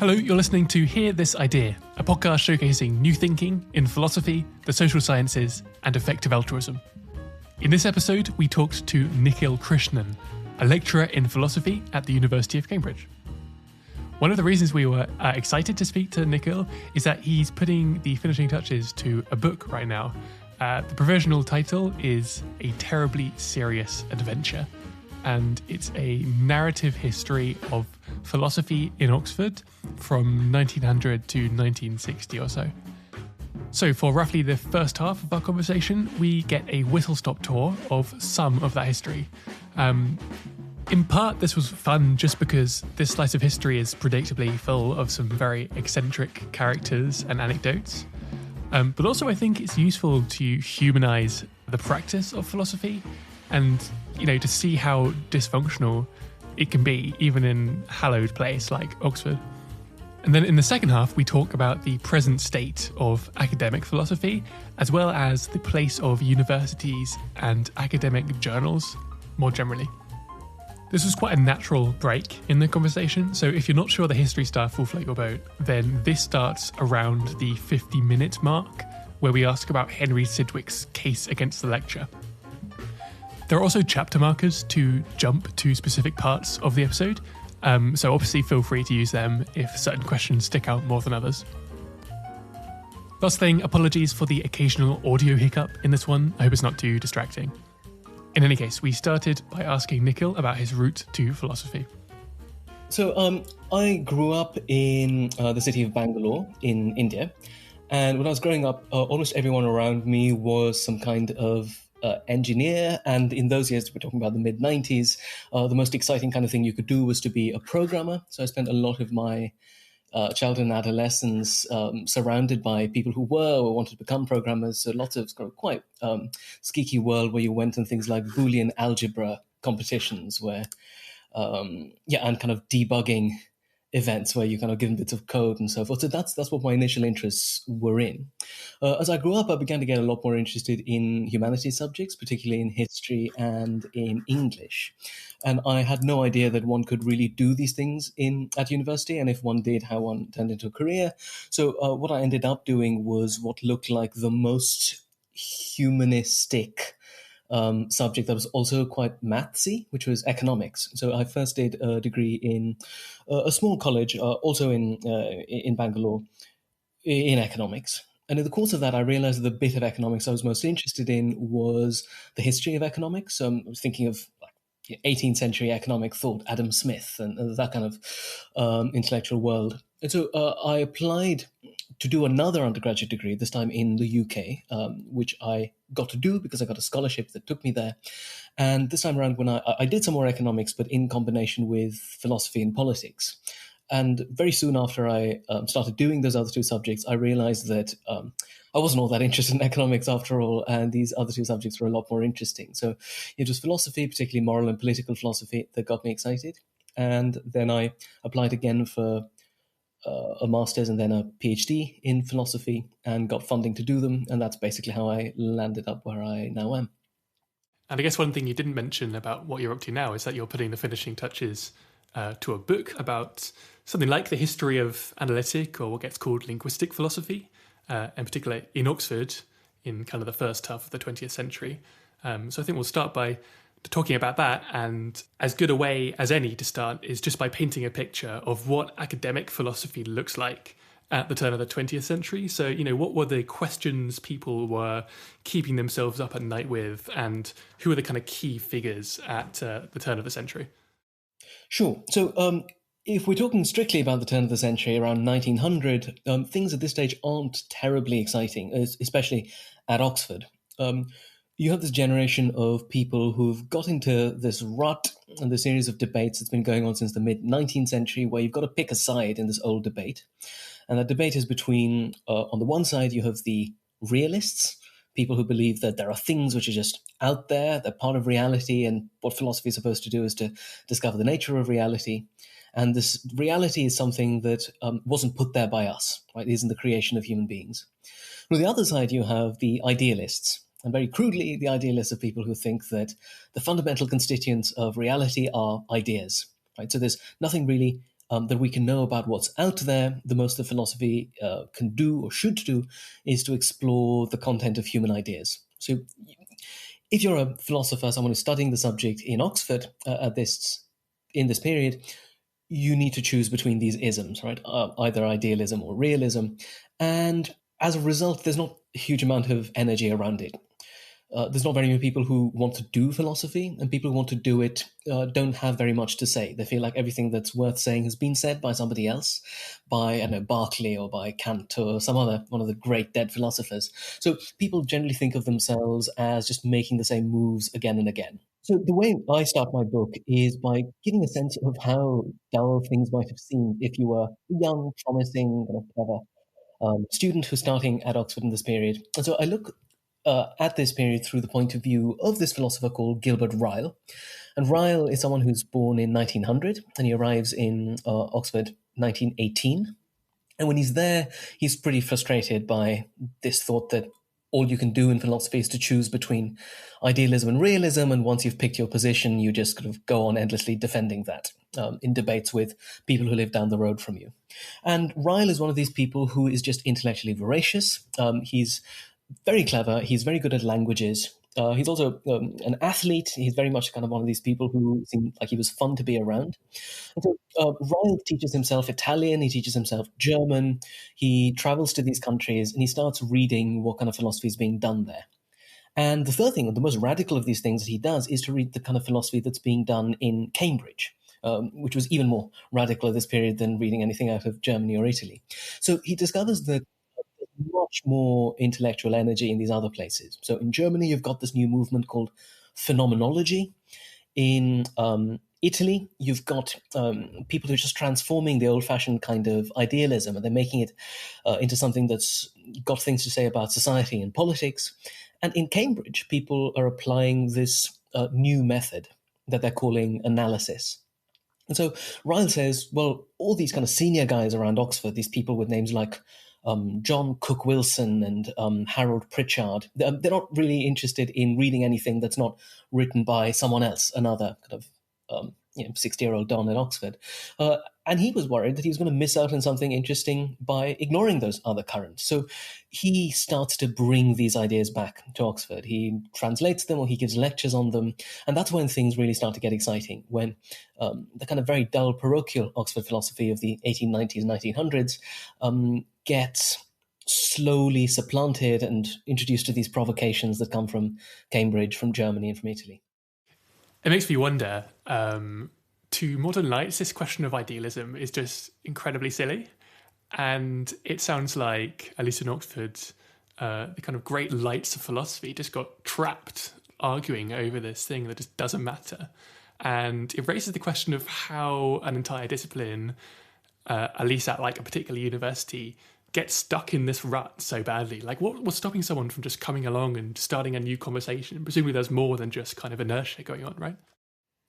Hello, you're listening to Hear This Idea, a podcast showcasing new thinking in philosophy, the social sciences, and effective altruism. In this episode, we talked to Nikhil Krishnan, a lecturer in philosophy at the University of Cambridge. One of the reasons we were excited to speak to Nikhil is that he's putting the finishing touches to a book right now. The provisional title is A Terribly Serious Adventure, and it's a narrative history of philosophy in Oxford from 1900 to 1960 or so. So for roughly the first half of our conversation, we get a whistle-stop tour of some of that history. In part, this was fun just because this slice of history is predictably full of some very eccentric characters and anecdotes. But also I think it's useful to humanise the practice of philosophy and, to see how dysfunctional it can be, even in a hallowed place like Oxford. And then in the second half, we talk about the present state of academic philosophy, as well as the place of universities and academic journals more generally. This was quite a natural break in the conversation, so if you're not sure the history stuff will float your boat, then this starts around the 50-minute mark, where we ask about Henry Sidgwick's case against the lecture. There are also chapter markers to jump to specific parts of the episode, so obviously feel free to use them if certain questions stick out more than others. Last thing, apologies for the occasional audio hiccup in this one. I hope it's not too distracting. In any case, we started by asking Nikhil about his route to philosophy. So I grew up in the city of Bangalore in India. And when I was growing up, almost everyone around me was some kind of engineer. And in those years, we're talking about the mid-90s, the most exciting kind of thing you could do was to be a programmer. So I spent a lot of my childhood and adolescence surrounded by people who were or wanted to become programmers. So lots of quite skeeky world where you went in things like Boolean algebra competitions where, and kind of debugging events where you kind of given bits of code and so forth. So that's what my initial interests were in. As I grew up, I began to get a lot more interested in humanities subjects, particularly in history and in English. And I had no idea that one could really do these things at university, and if one did, how one turned into a career. So what I ended up doing was what looked like the most humanistic subject that was also quite mathsy, which was economics. So I first did a degree in a small college, also in Bangalore, in economics. And in the course of that, I realized that the bit of economics I was most interested in was the history of economics. I was thinking of 18th century economic thought, Adam Smith, and that kind of intellectual world. And so I applied to do another undergraduate degree, this time in the UK, which I got to do because I got a scholarship that took me there. And this time around, when I did some more economics, but in combination with philosophy and politics. And very soon after I started doing those other two subjects, I realized that I wasn't all that interested in economics after all, and these other two subjects were a lot more interesting. So it was philosophy, particularly moral and political philosophy, that got me excited. And then I applied again for a master's and then a PhD in philosophy and got funding to do them. And that's basically how I landed up where I now am. And I guess one thing you didn't mention about what you're up to now is that you're putting the finishing touches to a book about something like the history of analytic, or what gets called linguistic philosophy, in particular in Oxford in kind of the first half of the 20th century. So I think we'll start by talking about that, and as good a way as any to start is just by painting a picture of what academic philosophy looks like at the turn of the 20th century. So, what were the questions people were keeping themselves up at night with, and who are the kind of key figures at the turn of the century? Sure. So if we're talking strictly about the turn of the century, around 1900, things at this stage aren't terribly exciting, especially at Oxford. You have this generation of people who've got into this rut and the series of debates that's been going on since the mid-19th century, where you've got to pick a side in this old debate. And that debate is between, on the one side, you have the realists, people who believe that there are things which are just out there, they're part of reality, and what philosophy is supposed to do is to discover the nature of reality. And this reality is something that wasn't put there by us, right? It isn't the creation of human beings. On the other side, you have the idealists. And very crudely, the idealists are people who think that the fundamental constituents of reality are ideas, right? So there's nothing really that we can know about what's out there, the most that philosophy can do or should do is to explore the content of human ideas. So, if you're a philosopher, someone who's studying the subject in Oxford in this period, you need to choose between these isms, right? Either idealism or realism, and as a result, there's not a huge amount of energy around it. There's not very many people who want to do philosophy, and people who want to do it don't have very much to say. They feel like everything that's worth saying has been said by somebody else, by, I don't know, Berkeley or by Kant or some other one of the great dead philosophers. So people generally think of themselves as just making the same moves again and again. So the way I start my book is by giving a sense of how dull things might have seemed if you were a young, promising, kind of clever student who's starting at Oxford in this period. And so I look at this period through the point of view of this philosopher called Gilbert Ryle. And Ryle is someone who's born in 1900, and he arrives in Oxford 1918. And when he's there, he's pretty frustrated by this thought that all you can do in philosophy is to choose between idealism and realism, and once you've picked your position, you just kind of go on endlessly defending that in debates with people who live down the road from you. And Ryle is one of these people who is just intellectually voracious. He's very clever. He's very good at languages. He's also an athlete. He's very much kind of one of these people who seemed like he was fun to be around. And so Ryle teaches himself Italian. He teaches himself German. He travels to these countries and he starts reading what kind of philosophy is being done there. And the third thing, the most radical of these things that he does, is to read the kind of philosophy that's being done in Cambridge, which was even more radical at this period than reading anything out of Germany or Italy. So he discovers that much more intellectual energy in these other places. So in Germany, you've got this new movement called phenomenology. In Italy, you've got people who are just transforming the old-fashioned kind of idealism, and they're making it into something that's got things to say about society and politics. And in Cambridge, people are applying this new method that they're calling analysis. And so Ryle says, well, all these kind of senior guys around Oxford, these people with names like John Cook Wilson and Harold Pritchard, they're not really interested in reading anything that's not written by someone else, another kind of 60-year-old Don at Oxford. And he was worried that he was going to miss out on something interesting by ignoring those other currents. So he starts to bring these ideas back to Oxford. He translates them or he gives lectures on them. And that's when things really start to get exciting, when the kind of very dull parochial Oxford philosophy of the 1890s, 1900s gets slowly supplanted and introduced to these provocations that come from Cambridge, from Germany, and from Italy. It makes me wonder, to modern lights, this question of idealism is just incredibly silly. And it sounds like, at least in Oxford, the kind of great lights of philosophy just got trapped arguing over this thing that just doesn't matter. And it raises the question of how an entire discipline, at least at like a particular university, gets stuck in this rut so badly. Like, what's stopping someone from just coming along and starting a new conversation? Presumably there's more than just kind of inertia going on, right?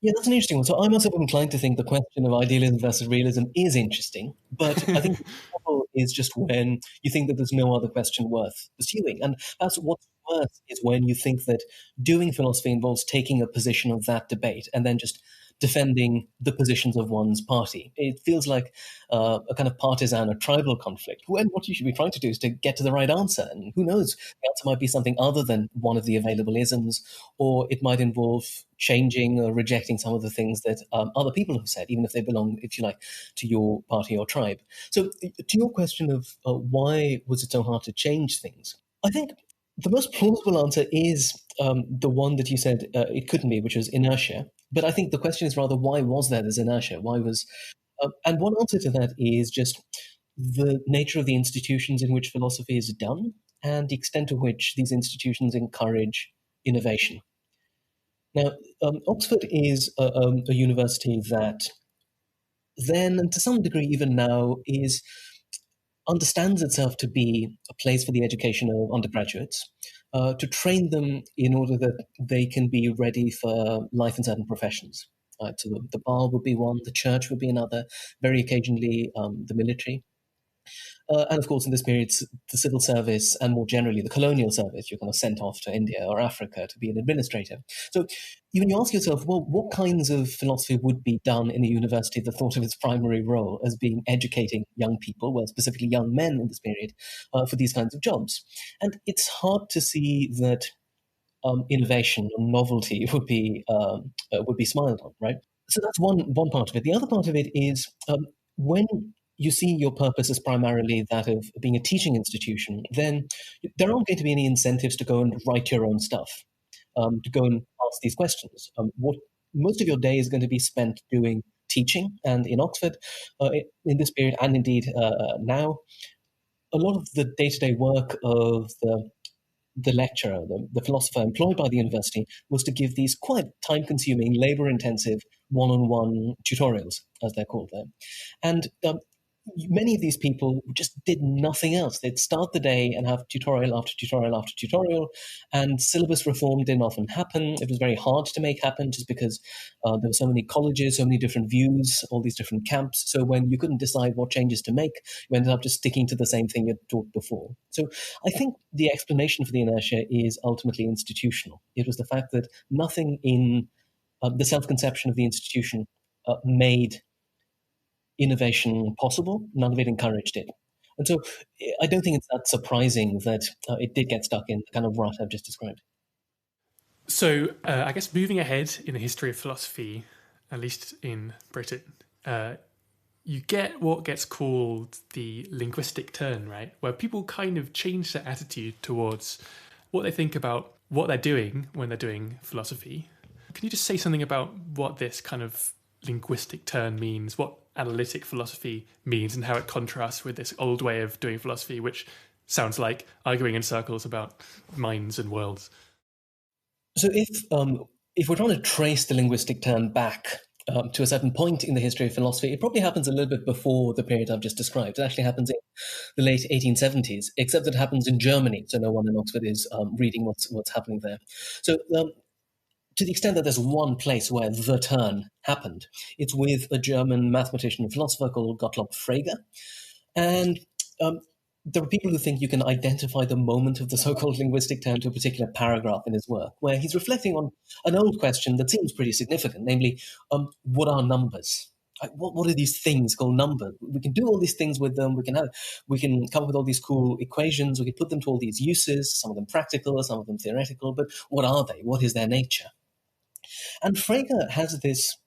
Yeah, that's an interesting one. So I myself am inclined to think the question of idealism versus realism is interesting, but I think the trouble is just when you think that there's no other question worth pursuing. And that's what's worse is when you think that doing philosophy involves taking a position of that debate and then just defending the positions of one's party. It feels like a kind of partisan or tribal conflict, when what you should be trying to do is to get to the right answer. And who knows, the answer might be something other than one of the available isms, or it might involve changing or rejecting some of the things that other people have said, even if they belong, if you like, to your party or tribe. So to your question of why was it so hard to change things, I think the most plausible answer is the one that you said it couldn't be, which was inertia. But I think the question is rather, why was there this inertia? Why was, and one answer to that is just the nature of the institutions in which philosophy is done and the extent to which these institutions encourage innovation. Now, Oxford is a university that then, and to some degree even now, is understands itself to be a place for the education of undergraduates, to train them in order that they can be ready for life in certain professions. So the bar would be one, the church would be another, very occasionally the military. And of course, in this period, the civil service and more generally the colonial service, you're kind of sent off to India or Africa to be an administrator. So when you ask yourself, well, what kinds of philosophy would be done in a university that thought of its primary role as being educating young people, well, specifically young men in this period, for these kinds of jobs? And it's hard to see that innovation or novelty would be smiled on, right? So that's one part of it. The other part of it is when you see your purpose as primarily that of being a teaching institution, then there aren't going to be any incentives to go and write your own stuff, to go and ask these questions. What most of your day is going to be spent doing teaching, and in Oxford, in this period, and indeed now, a lot of the day-to-day work of the lecturer, the philosopher employed by the university, was to give these quite time-consuming, labor-intensive one-on-one tutorials, as they're called there. And many of these people just did nothing else. They'd start the day and have tutorial after tutorial after tutorial, and syllabus reform didn't often happen. It was very hard to make happen just because there were so many colleges, so many different views, all these different camps. So when you couldn't decide what changes to make, you ended up just sticking to the same thing you'd taught before. So I think the explanation for the inertia is ultimately institutional. It was the fact that nothing in the self-conception of the institution made innovation possible. None of it encouraged it. And so I don't think it's that surprising that it did get stuck in the kind of rut I've just described. So I guess moving ahead in the history of philosophy, at least in Britain, you get what gets called the linguistic turn, right? Where people kind of change their attitude towards what they think about what they're doing when they're doing philosophy. Can you just say something about what this kind of linguistic turn means, what analytic philosophy means, and how it contrasts with this old way of doing philosophy, which sounds like arguing in circles about minds and worlds? So if we're trying to trace the linguistic turn back to a certain point in the history of philosophy, it probably happens a little bit before the period I've just described. It actually happens in the late 1870s, except that it happens in Germany, so no one in Oxford is reading what's happening there. So to the extent that there's one place where the turn happened, it's with a German mathematician and philosopher called Gottlob Frege. And there are people who think you can identify the moment of the so-called linguistic turn to a particular paragraph in his work, where he's reflecting on an old question that seems pretty significant, namely, what are numbers? What are these things called numbers? We can do all these things with them. We can come up with all these cool equations. We can put them to all these uses, some of them practical, some of them theoretical, but what are they? What is their nature? And Frege has this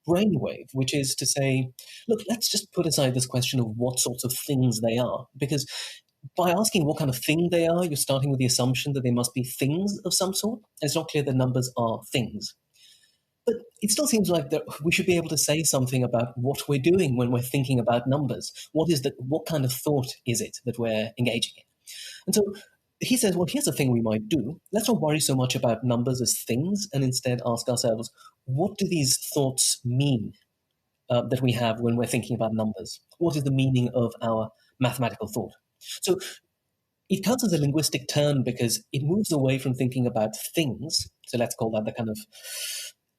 brainwave, which is to say, look, let's just put aside this question of what sorts of things they are, because by asking what kind of thing they are, you're starting with the assumption that they must be things of some sort. And it's not clear that numbers are things. But it still seems like that we should be able to say something about what we're doing when we're thinking about numbers. What kind of thought is it that we're engaging in? And so he says, well, here's a thing we might do. Let's not worry so much about numbers as things and instead ask ourselves, what do these thoughts mean that we have when we're thinking about numbers? What is the meaning of our mathematical thought? So it comes as a linguistic turn because it moves away from thinking about things. So let's call that the kind of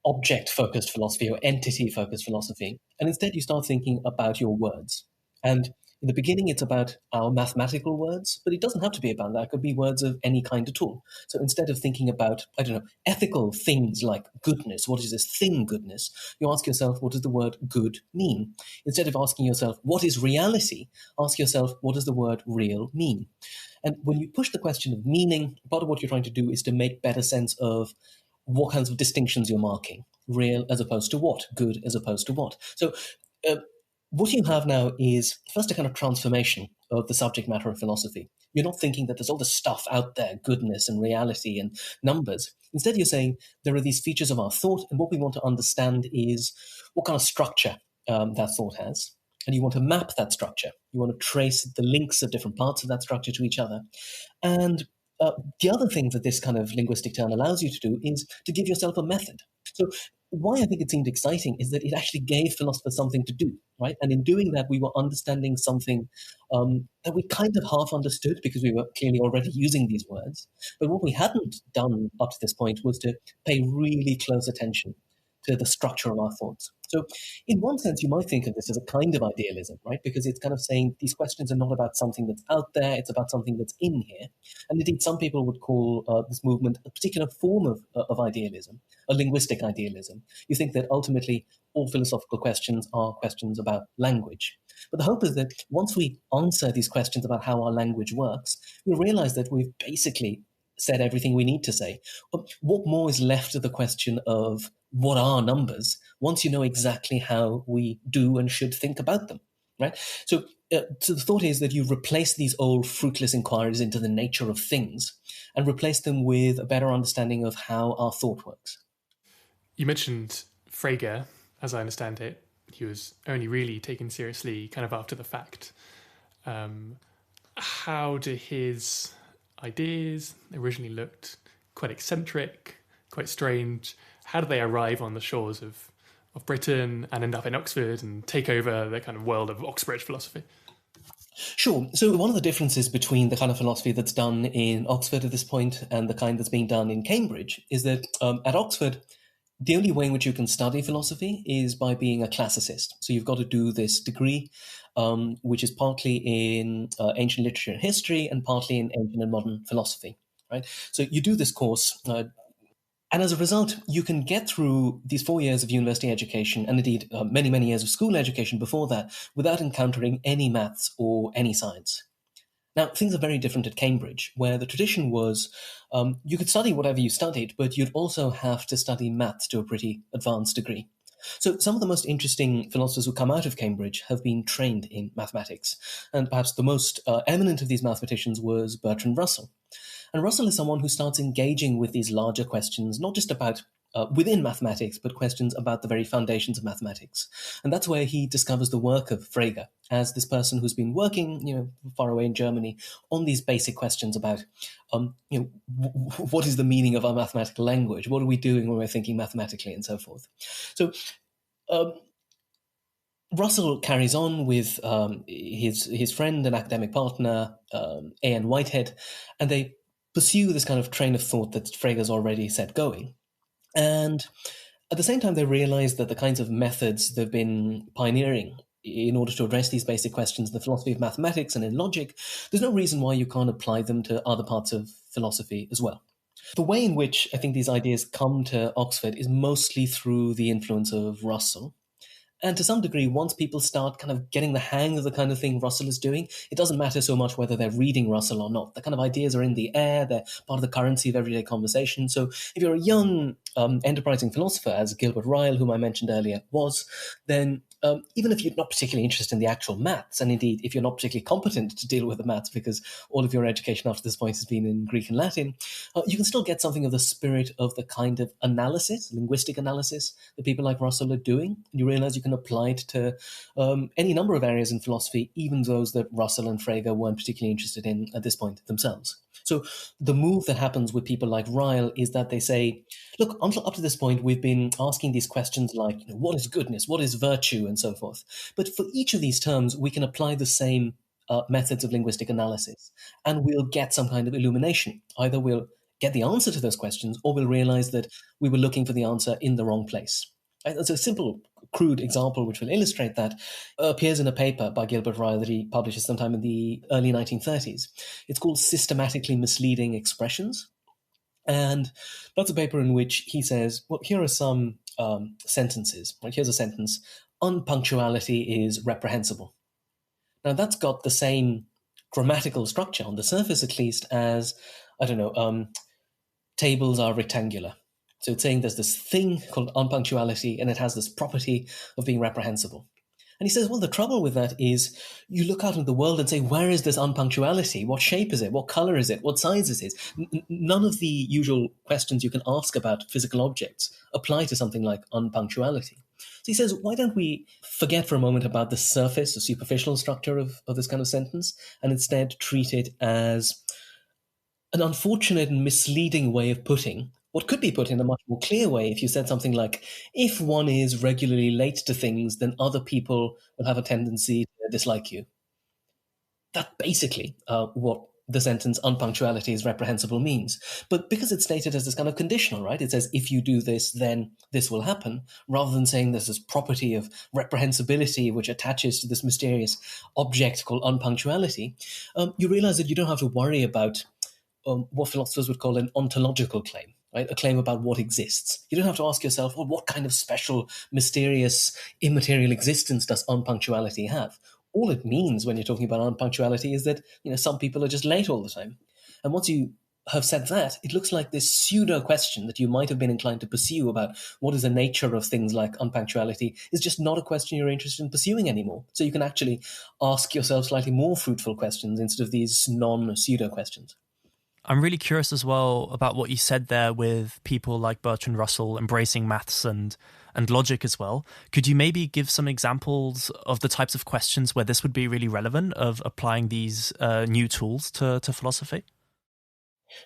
object-focused philosophy or entity-focused philosophy. And instead you start thinking about your words. And in the beginning, it's about our mathematical words, but it doesn't have to be about that. It could be words of any kind at all. So instead of thinking about, ethical things like goodness, what is this thing goodness? You ask yourself, what does the word good mean? Instead of asking yourself, what is reality? Ask yourself, what does the word real mean? And when you push the question of meaning, part of what you're trying to do is to make better sense of what kinds of distinctions you're marking. Real as opposed to what? Good as opposed to what? So what you have now is first a kind of transformation of the subject matter of philosophy. You're not thinking that there's all this stuff out there, goodness and reality and numbers. Instead, you're saying there are these features of our thought, and what we want to understand is what kind of structure that thought has. And you want to map that structure. You want to trace the links of different parts of that structure to each other. And the other thing that this kind of linguistic turn allows you to do is to give yourself a method. So why I think it seemed exciting is that it actually gave philosophers something to do, right? And in doing that, we were understanding something that we kind of half understood because we were clearly already using these words. But what we hadn't done up to this point was to pay really close attention to the structure of our thoughts. So, in one sense, you might think of this as a kind of idealism, right? Because it's kind of saying these questions are not about something that's out there, it's about something that's in here. And indeed, some people would call this movement a particular form of idealism, a linguistic idealism. You think that ultimately all philosophical questions are questions about language. But the hope is that once we answer these questions about how our language works, we realize that we've basically said everything we need to say. What more is left of the question of what are numbers once you know exactly how we do and should think about them, right? So the thought is that you replace these old fruitless inquiries into the nature of things and replace them with a better understanding of how our thought works. You mentioned Frege, as I understand it. He was only really taken seriously kind of after the fact. How do his ideas originally looked quite eccentric, quite strange? How do they arrive on the shores of Britain and end up in Oxford and take over the kind of world of Oxbridge philosophy? Sure. So one of the differences between the kind of philosophy that's done in Oxford at this point and the kind that's being done in Cambridge is that at Oxford, the only way in which you can study philosophy is by being a classicist. So you've got to do this degree, which is partly in ancient literature and history and partly in ancient and modern philosophy, right? So you do this course, and as a result, you can get through these 4 years of university education and indeed many, many years of school education before that without encountering any maths or any science. Now, things are very different at Cambridge, where the tradition was you could study whatever you studied, but you'd also have to study maths to a pretty advanced degree. So some of the most interesting philosophers who come out of Cambridge have been trained in mathematics. And perhaps the most eminent of these mathematicians was Bertrand Russell. And Russell is someone who starts engaging with these larger questions, not just about within mathematics, but questions about the very foundations of mathematics. And that's where he discovers the work of Frege as this person who's been working, far away in Germany on these basic questions about, what is the meaning of our mathematical language? What are we doing when we're thinking mathematically and so forth? So Russell carries on with his friend and academic partner, A.N. Whitehead, and they pursue this kind of train of thought that Frege's already set going. And at the same time, they realize that the kinds of methods they've been pioneering in order to address these basic questions in the philosophy of mathematics and in logic, there's no reason why you can't apply them to other parts of philosophy as well. The way in which I think these ideas come to Oxford is mostly through the influence of Russell. And to some degree, once people start kind of getting the hang of the kind of thing Russell is doing, it doesn't matter so much whether they're reading Russell or not. The kind of ideas are in the air, they're part of the currency of everyday conversation. So if you're a young, enterprising philosopher, as Gilbert Ryle, whom I mentioned earlier, was, then even if you're not particularly interested in the actual maths, and indeed if you're not particularly competent to deal with the maths because all of your education after this point has been in Greek and Latin, you can still get something of the spirit of the kind of analysis, linguistic analysis, that people like Russell are doing. You realize you can apply it to any number of areas in philosophy, even those that Russell and Frege weren't particularly interested in at this point themselves. So the move that happens with people like Ryle is that they say, look, up to this point, we've been asking these questions like, what is goodness, what is virtue, and so forth. But for each of these terms, we can apply the same methods of linguistic analysis, and we'll get some kind of illumination. Either we'll get the answer to those questions, or we'll realize that we were looking for the answer in the wrong place. That's a simple, crude example which will illustrate that. Appears in a paper by Gilbert Ryle that he publishes sometime in the early 1930s. It's called Systematically Misleading Expressions. And that's a paper in which he says, well, here are some sentences. Right? Here's a sentence. Unpunctuality is reprehensible. Now, that's got the same grammatical structure, on the surface at least, as, tables are rectangular. So it's saying there's this thing called unpunctuality, and it has this property of being reprehensible. And he says, well, the trouble with that is you look out into the world and say, where is this unpunctuality? What shape is it? What color is it? What size is it? None of the usual questions you can ask about physical objects apply to something like unpunctuality. So he says, why don't we forget for a moment about the surface, the superficial structure of this kind of sentence, and instead treat it as an unfortunate and misleading way of putting what could be put in a much more clear way if you said something like, if one is regularly late to things, then other people will have a tendency to dislike you. That's basically what the sentence unpunctuality is reprehensible means. But because it's stated as this kind of conditional, right? It says, if you do this, then this will happen, rather than saying there's this property of reprehensibility which attaches to this mysterious object called unpunctuality, you realize that you don't have to worry about what philosophers would call an ontological claim, right? A claim about what exists. You don't have to ask yourself, well, what kind of special, mysterious, immaterial existence does unpunctuality have? All it means when you're talking about unpunctuality is that, some people are just late all the time. And once you have said that, it looks like this pseudo question that you might have been inclined to pursue about what is the nature of things like unpunctuality is just not a question you're interested in pursuing anymore. So you can actually ask yourself slightly more fruitful questions instead of these non-pseudo questions. I'm really curious as well about what you said there with people like Bertrand Russell embracing maths and logic as well. Could you maybe give some examples of the types of questions where this would be really relevant of applying these new tools to philosophy?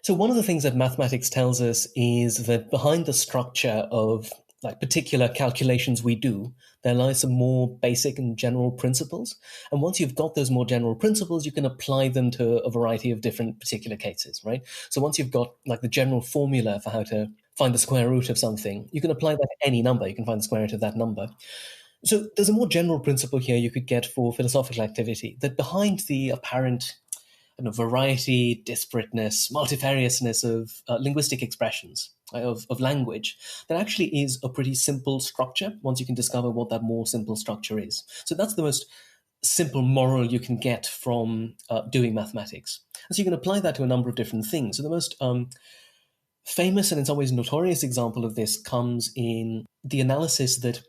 So one of the things that mathematics tells us is that behind the structure of particular calculations we do, there lies some more basic and general principles. And once you've got those more general principles, you can apply them to a variety of different particular cases, right? So once you've got the general formula for how to find the square root of something, you can apply that to any number. You can find the square root of that number. So there's a more general principle here you could get for philosophical activity, that behind the apparent variety, disparateness, multifariousness of linguistic expressions, of language, there actually is a pretty simple structure once you can discover what that more simple structure is. So that's the most simple moral you can get from doing mathematics. And so you can apply that to a number of different things. So the most famous and in some ways notorious example of this comes in the analysis that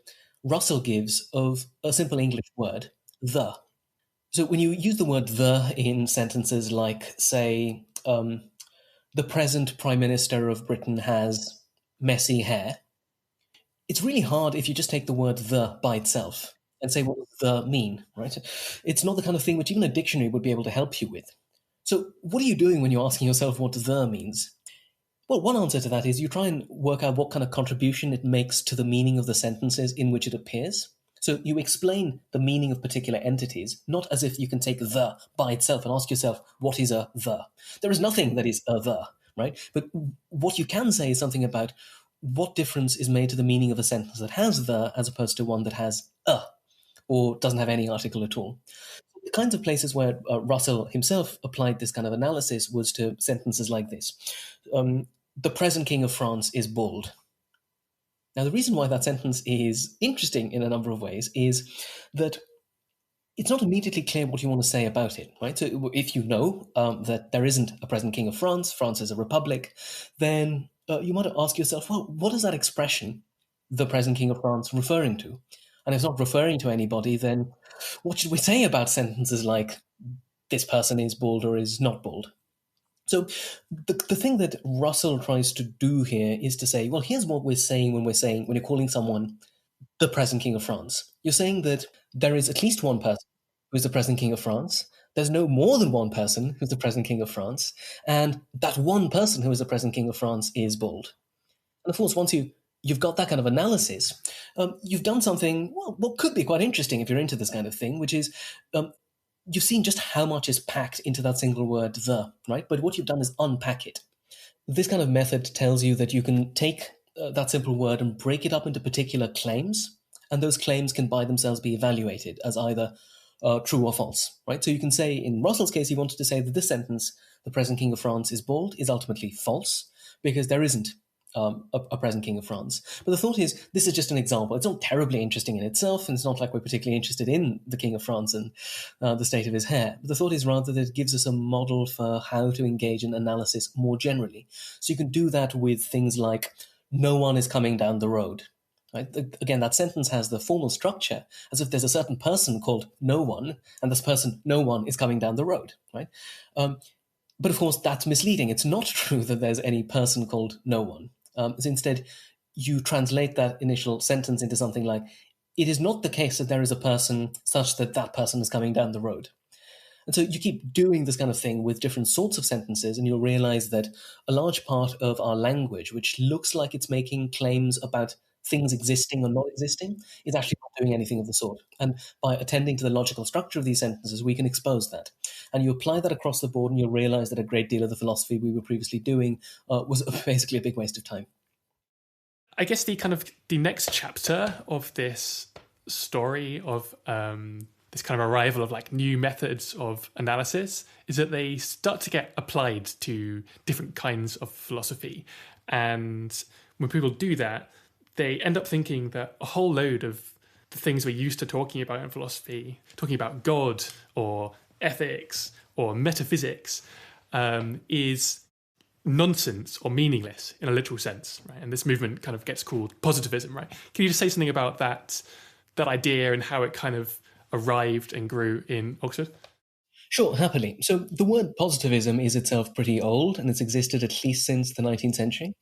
Russell gives of a simple English word, the. So when you use the word the in sentences like, say, the present Prime Minister of Britain has messy hair, it's really hard if you just take the word the by itself and say, what does the mean, right? It's not the kind of thing which even a dictionary would be able to help you with. So what are you doing when you're asking yourself what the means? Well, one answer to that is you try and work out what kind of contribution it makes to the meaning of the sentences in which it appears. So you explain the meaning of particular entities, not as if you can take the by itself and ask yourself, what is a the? There is nothing that is a the, right? But what you can say is something about what difference is made to the meaning of a sentence that has the as opposed to one that has a or doesn't have any article at all. The kinds of places where Russell himself applied this kind of analysis was to sentences like this. The present King of France is bald. Now, the reason why that sentence is interesting in a number of ways is that it's not immediately clear what you want to say about it, right? So if you know that there isn't a present King of France, France is a republic, then you might ask yourself, well, what is that expression, the present King of France, referring to? And if it's not referring to anybody, then what should we say about sentences like, this person is bald or is not bald? So the thing that Russell tries to do here is to say, well, here's what we're saying when you're calling someone the present King of France. You're saying that there is at least one person who is the present King of France. There's no more than one person who's the present King of France. And that one person who is the present King of France is bald. And of course, once you've got that kind of analysis, you've done something, well, what could be quite interesting if you're into this kind of thing, which is you've seen just how much is packed into that single word, the, right? But what you've done is unpack it. This kind of method tells you that you can take that simple word and break it up into particular claims, and those claims can by themselves be evaluated as either true or false, right? So you can say, in Russell's case, he wanted to say that this sentence, the present King of France is bald, is ultimately false, because there isn't a present King of France. But the thought is, this is just an example. It's not terribly interesting in itself, and it's not like we're particularly interested in the King of France and the state of his hair. But the thought is rather that it gives us a model for how to engage in analysis more generally. So you can do that with things like, no one is coming down the road. Right? Again, that sentence has the formal structure as if there's a certain person called no one, and this person, no one, is coming down the road. Right? But of course, that's misleading. It's not true that there's any person called no one. So instead, you translate that initial sentence into something like, it is not the case that there is a person such that that person is coming down the road. And so you keep doing this kind of thing with different sorts of sentences, and you'll realize that a large part of our language, which looks like it's making claims about things existing or not existing is actually not doing anything of the sort. And by attending to the logical structure of these sentences, we can expose that. And you apply that across the board, and you'll realize that a great deal of the philosophy we were previously doing was basically a big waste of time. I guess the next chapter of this story of this kind of arrival of like new methods of analysis is that they start to get applied to different kinds of philosophy. And when people do that, they end up thinking that a whole load of the things we're used to talking about in philosophy, talking about God or ethics or metaphysics, is nonsense or meaningless in a literal sense, right? And this movement kind of gets called positivism, right? Can you just say something about that idea and how it kind of arrived and grew in Oxford? Sure, happily. So the word positivism is itself pretty old, and it's existed at least since the 19th century.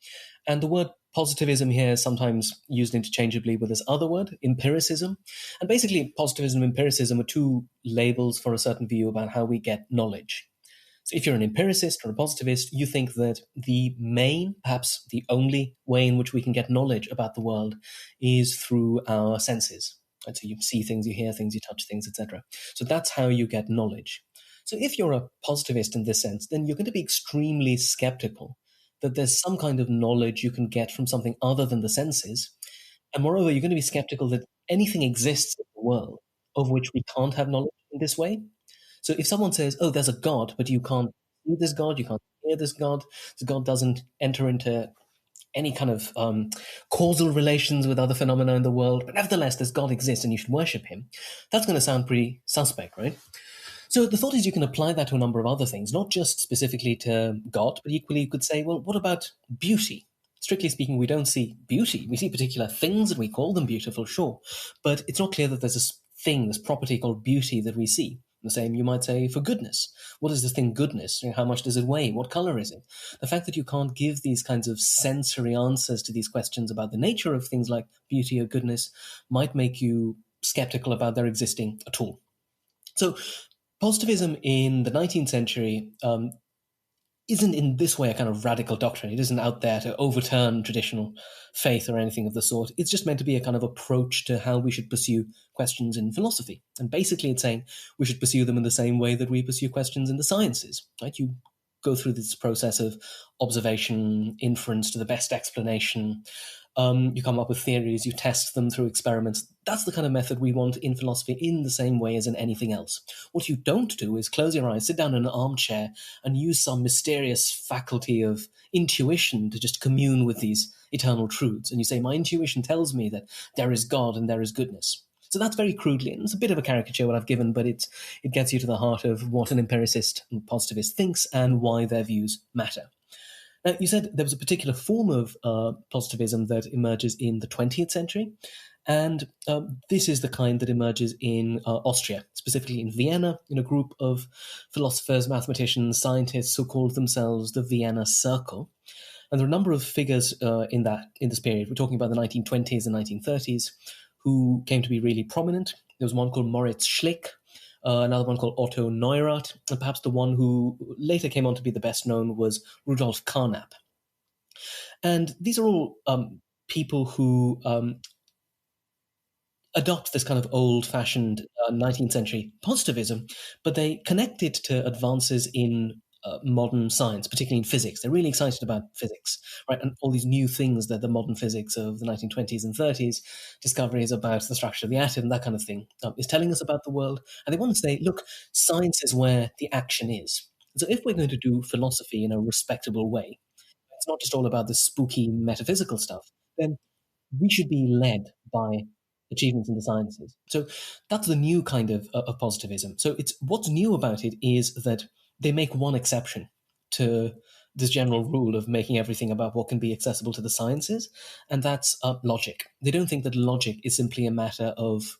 And the word positivism here is sometimes used interchangeably with this other word, empiricism. And basically, positivism and empiricism are two labels for a certain view about how we get knowledge. So if you're an empiricist or a positivist, you think that the main, perhaps the only way in which we can get knowledge about the world is through our senses. Right? So you see things, you hear things, you touch things, etc. So that's how you get knowledge. So if you're a positivist in this sense, then you're going to be extremely skeptical that there's some kind of knowledge you can get from something other than the senses. And moreover, you're going to be skeptical that anything exists in the world of which we can't have knowledge in this way. So if someone says, oh, there's a God, but you can't see this God, you can't hear this God doesn't enter into any kind of causal relations with other phenomena in the world, but nevertheless, this God exists and you should worship him, that's going to sound pretty suspect, right? So the thought is you can apply that to a number of other things, not just specifically to God, but equally you could say, well, what about beauty? Strictly speaking, we don't see beauty. We see particular things and we call them beautiful, sure. But it's not clear that there's this thing, this property called beauty that we see. The same you might say for goodness. What is this thing goodness? How much does it weigh? What color is it? The fact that you can't give these kinds of sensory answers to these questions about the nature of things like beauty or goodness might make you skeptical about their existing at all. So positivism in the 19th century isn't in this way a kind of radical doctrine. It isn't out there to overturn traditional faith or anything of the sort. It's just meant to be a kind of approach to how we should pursue questions in philosophy. And basically it's saying we should pursue them in the same way that we pursue questions in the sciences, right? You go through this process of observation, inference to the best explanation. You come up with theories, you test them through experiments. That's the kind of method we want in philosophy in the same way as in anything else. What you don't do is close your eyes, sit down in an armchair, and use some mysterious faculty of intuition to just commune with these eternal truths. And you say, my intuition tells me that there is God and there is goodness. So that's very crudely, and it's a bit of a caricature what I've given, but it gets you to the heart of what an empiricist and positivist thinks and why their views matter. Now, you said there was a particular form of positivism that emerges in the 20th century, and this is the kind that emerges in Austria, specifically in Vienna, in a group of philosophers, mathematicians, scientists who called themselves the Vienna Circle. And there are a number of figures in this period. We're talking about the 1920s and 1930s who came to be really prominent. There was one called Moritz Schlick, another one called Otto Neurath, and perhaps the one who later came on to be the best known was Rudolf Carnap. And these are all people who adopt this kind of old-fashioned 19th century positivism, but they connect it to advances in modern science, particularly in physics. They're really excited about physics, right? And all these new things that the modern physics of the 1920s and 30s, discoveries about the structure of the atom, that kind of thing, is telling us about the world. And they want to say, look, science is where the action is. So if we're going to do philosophy in a respectable way, it's not just all about the spooky metaphysical stuff, then we should be led by achievements in the sciences. So that's the new kind of positivism. So it's what's new about it is that they make one exception to this general rule of making everything about what can be accessible to the sciences, and that's logic. They don't think that logic is simply a matter of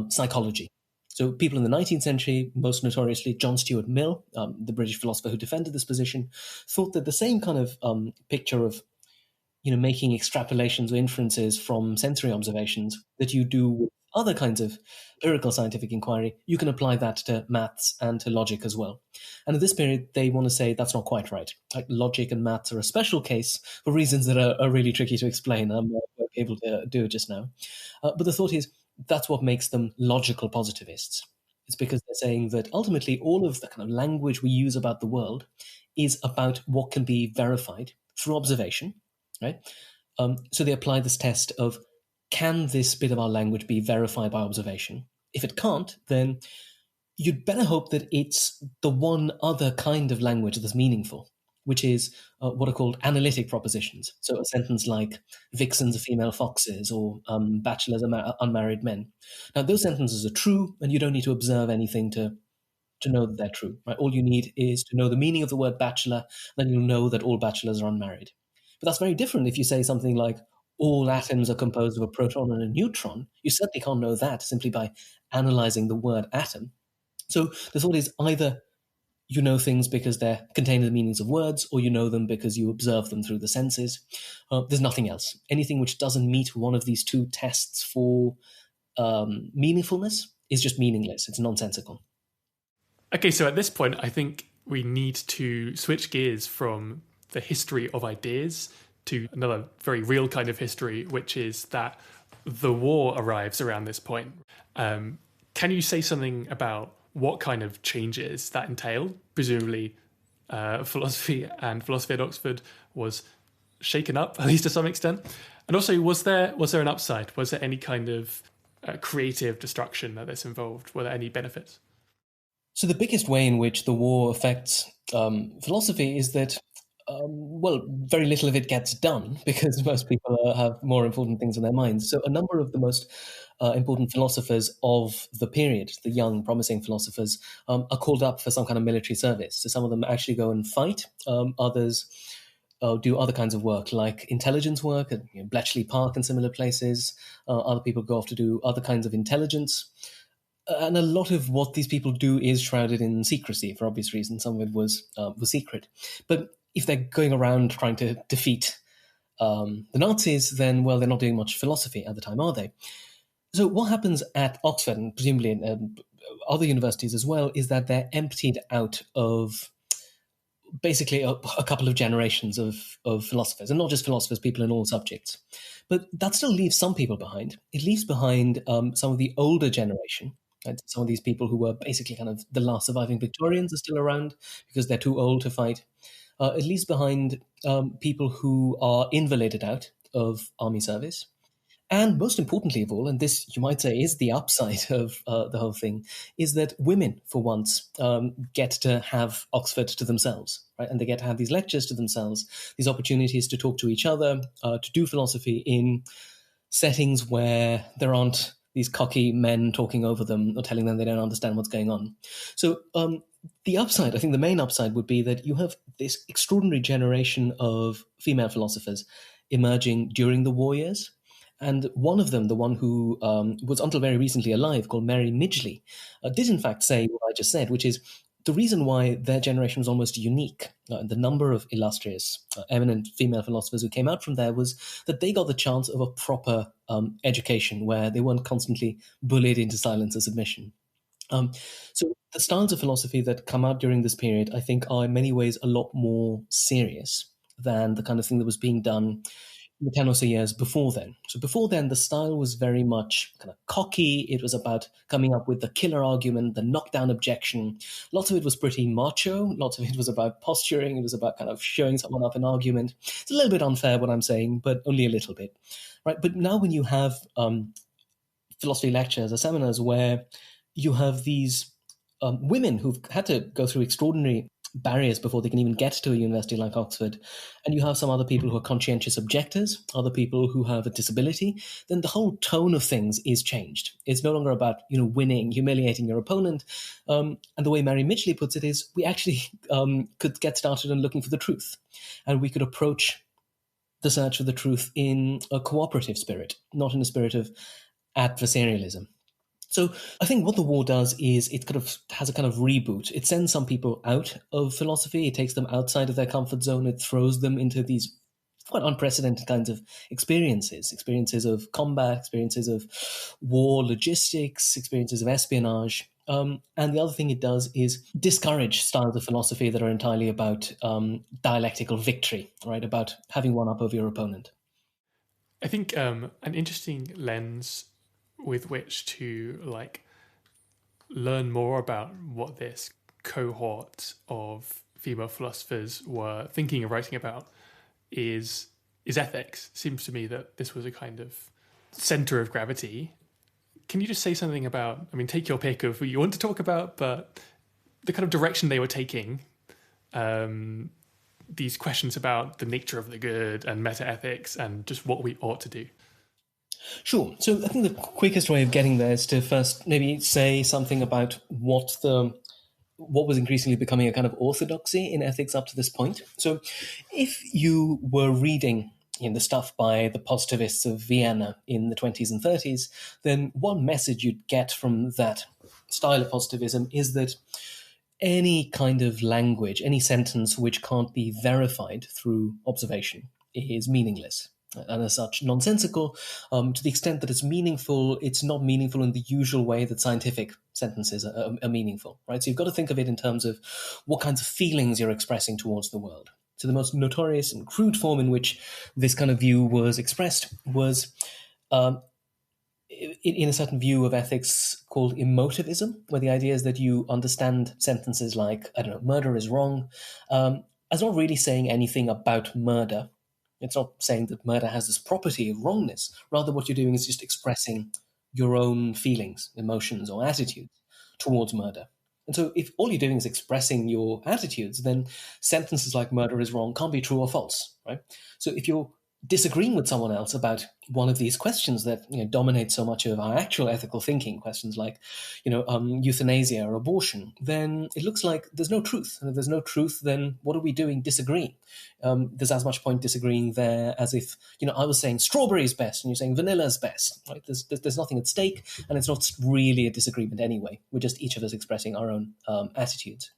psychology. So people in the 19th century, most notoriously John Stuart Mill, the British philosopher who defended this position, thought that the same kind of picture of making extrapolations or inferences from sensory observations that you do with other kinds of empirical scientific inquiry, you can apply that to maths and to logic as well. And at this period, they want to say that's not quite right. Like logic and maths are a special case for reasons that are really tricky to explain. I'm not able to do it just now. But the thought is that's what makes them logical positivists. It's because they're saying that ultimately all of the kind of language we use about the world is about what can be verified through observation, right? So they apply this test of, can this bit of our language be verified by observation? If it can't, then you'd better hope that it's the one other kind of language that's meaningful, which is what are called analytic propositions. So a sentence like, vixens are female foxes, or bachelors are unmarried men. Now, those sentences are true, and you don't need to observe anything to know that they're true. Right? All you need is to know the meaning of the word bachelor, then you'll know that all bachelors are unmarried. But that's very different if you say something like, all atoms are composed of a proton and a neutron. You certainly can't know that simply by analyzing the word atom. So the thought is either you know things because they're contained in the meanings of words, or you know them because you observe them through the senses. There's nothing else. Anything which doesn't meet one of these two tests for meaningfulness is just meaningless. It's nonsensical. Okay, so at this point, I think we need to switch gears from the history of ideas to another very real kind of history, which is that the war arrives around this point. Can you say something about what kind of changes that entailed? Presumably, philosophy at Oxford was shaken up, at least to some extent. And also, was there an upside? Was there any kind of creative destruction that this involved? Were there any benefits? So the biggest way in which the war affects philosophy is that very little of it gets done because most people have more important things in their minds. So a number of the most important philosophers of the period, the young, promising philosophers, are called up for some kind of military service. So some of them actually go and fight. Others do other kinds of work, like intelligence work at Bletchley Park and similar places. Other people go off to do other kinds of intelligence. And a lot of what these people do is shrouded in secrecy for obvious reasons. Some of it was secret. But if they're going around trying to defeat the Nazis, then, well, they're not doing much philosophy at the time, are they? So what happens at Oxford, and presumably in other universities as well, is that they're emptied out of basically a couple of generations of philosophers, and not just philosophers, people in all subjects. But that still leaves some people behind. It leaves behind some of the older generation. Right? Some of these people who were basically kind of the last surviving Victorians are still around because they're too old to fight. It leaves behind people who are invalided out of army service. And most importantly of all, and this you might say is the upside of the whole thing, is that women, for once, get to have Oxford to themselves, right? And they get to have these lectures to themselves, these opportunities to talk to each other, to do philosophy in settings where there aren't these cocky men talking over them or telling them they don't understand what's going on. So the upside, I think the main upside would be that you have this extraordinary generation of female philosophers emerging during the war years. And one of them, the one who was until very recently alive, called Mary Midgley, did in fact say what I just said, which is the reason why their generation was almost unique, the number of illustrious, eminent female philosophers who came out from there, was that they got the chance of a proper education where they weren't constantly bullied into silence or submission. So the styles of philosophy that come out during this period, I think, are in many ways a lot more serious than the kind of thing that was being done the 10 or so years before then. So before then, the style was very much kind of cocky. It was about coming up with the killer argument, the knockdown objection. Lots of it was pretty macho. Lots of it was about posturing. It was about kind of showing someone up an argument. It's a little bit unfair what I'm saying, but only a little bit, right? But now when you have philosophy lectures or seminars where you have these women who've had to go through extraordinary barriers before they can even get to a university like Oxford, and you have some other people who are conscientious objectors, other people who have a disability, then the whole tone of things is changed. It's no longer about winning, humiliating your opponent. And the way Mary Midgley puts it is, we actually could get started on looking for the truth, and we could approach the search for the truth in a cooperative spirit, not in a spirit of adversarialism. So I think what the war does is it kind of has a kind of reboot. It sends some people out of philosophy. It takes them outside of their comfort zone. It throws them into these quite unprecedented kinds of experiences of combat, experiences of war, logistics, experiences of espionage. And the other thing it does is discourage styles of philosophy that are entirely about dialectical victory, right? About having one up over your opponent. I think an interesting lens with which to learn more about what this cohort of female philosophers were thinking and writing about is ethics. Seems to me that this was a kind of center of gravity. Can you just say something about, I mean, take your pick of who you want to talk about, but the kind of direction they were taking, these questions about the nature of the good and meta-ethics and just what we ought to do? Sure. So I think the quickest way of getting there is to first maybe say something about what was increasingly becoming a kind of orthodoxy in ethics up to this point. So if you were reading the stuff by the positivists of Vienna in the 20s and 30s, then one message you'd get from that style of positivism is that any kind of language, any sentence which can't be verified through observation is meaningless. And as such, nonsensical. To the extent that it's meaningful, it's not meaningful in the usual way that scientific sentences are meaningful, right? So you've got to think of it in terms of what kinds of feelings you're expressing towards the world. So the most notorious and crude form in which this kind of view was expressed was in a certain view of ethics called emotivism, where the idea is that you understand sentences like, I don't know, murder is wrong, as not really saying anything about murder. It's not saying that murder has this property of wrongness. Rather, what you're doing is just expressing your own feelings, emotions, or attitudes towards murder. And so if all you're doing is expressing your attitudes, then sentences like murder is wrong can't be true or false, right? So if you're disagreeing with someone else about one of these questions that dominate so much of our actual ethical thinking, questions like euthanasia or abortion, then it looks like there's no truth. And if there's no truth, then what are we doing disagreeing? There's as much point disagreeing there as if I was saying strawberry is best and you're saying vanilla is best. Right? There's nothing at stake, and it's not really a disagreement anyway. We're just each of us expressing our own attitudes.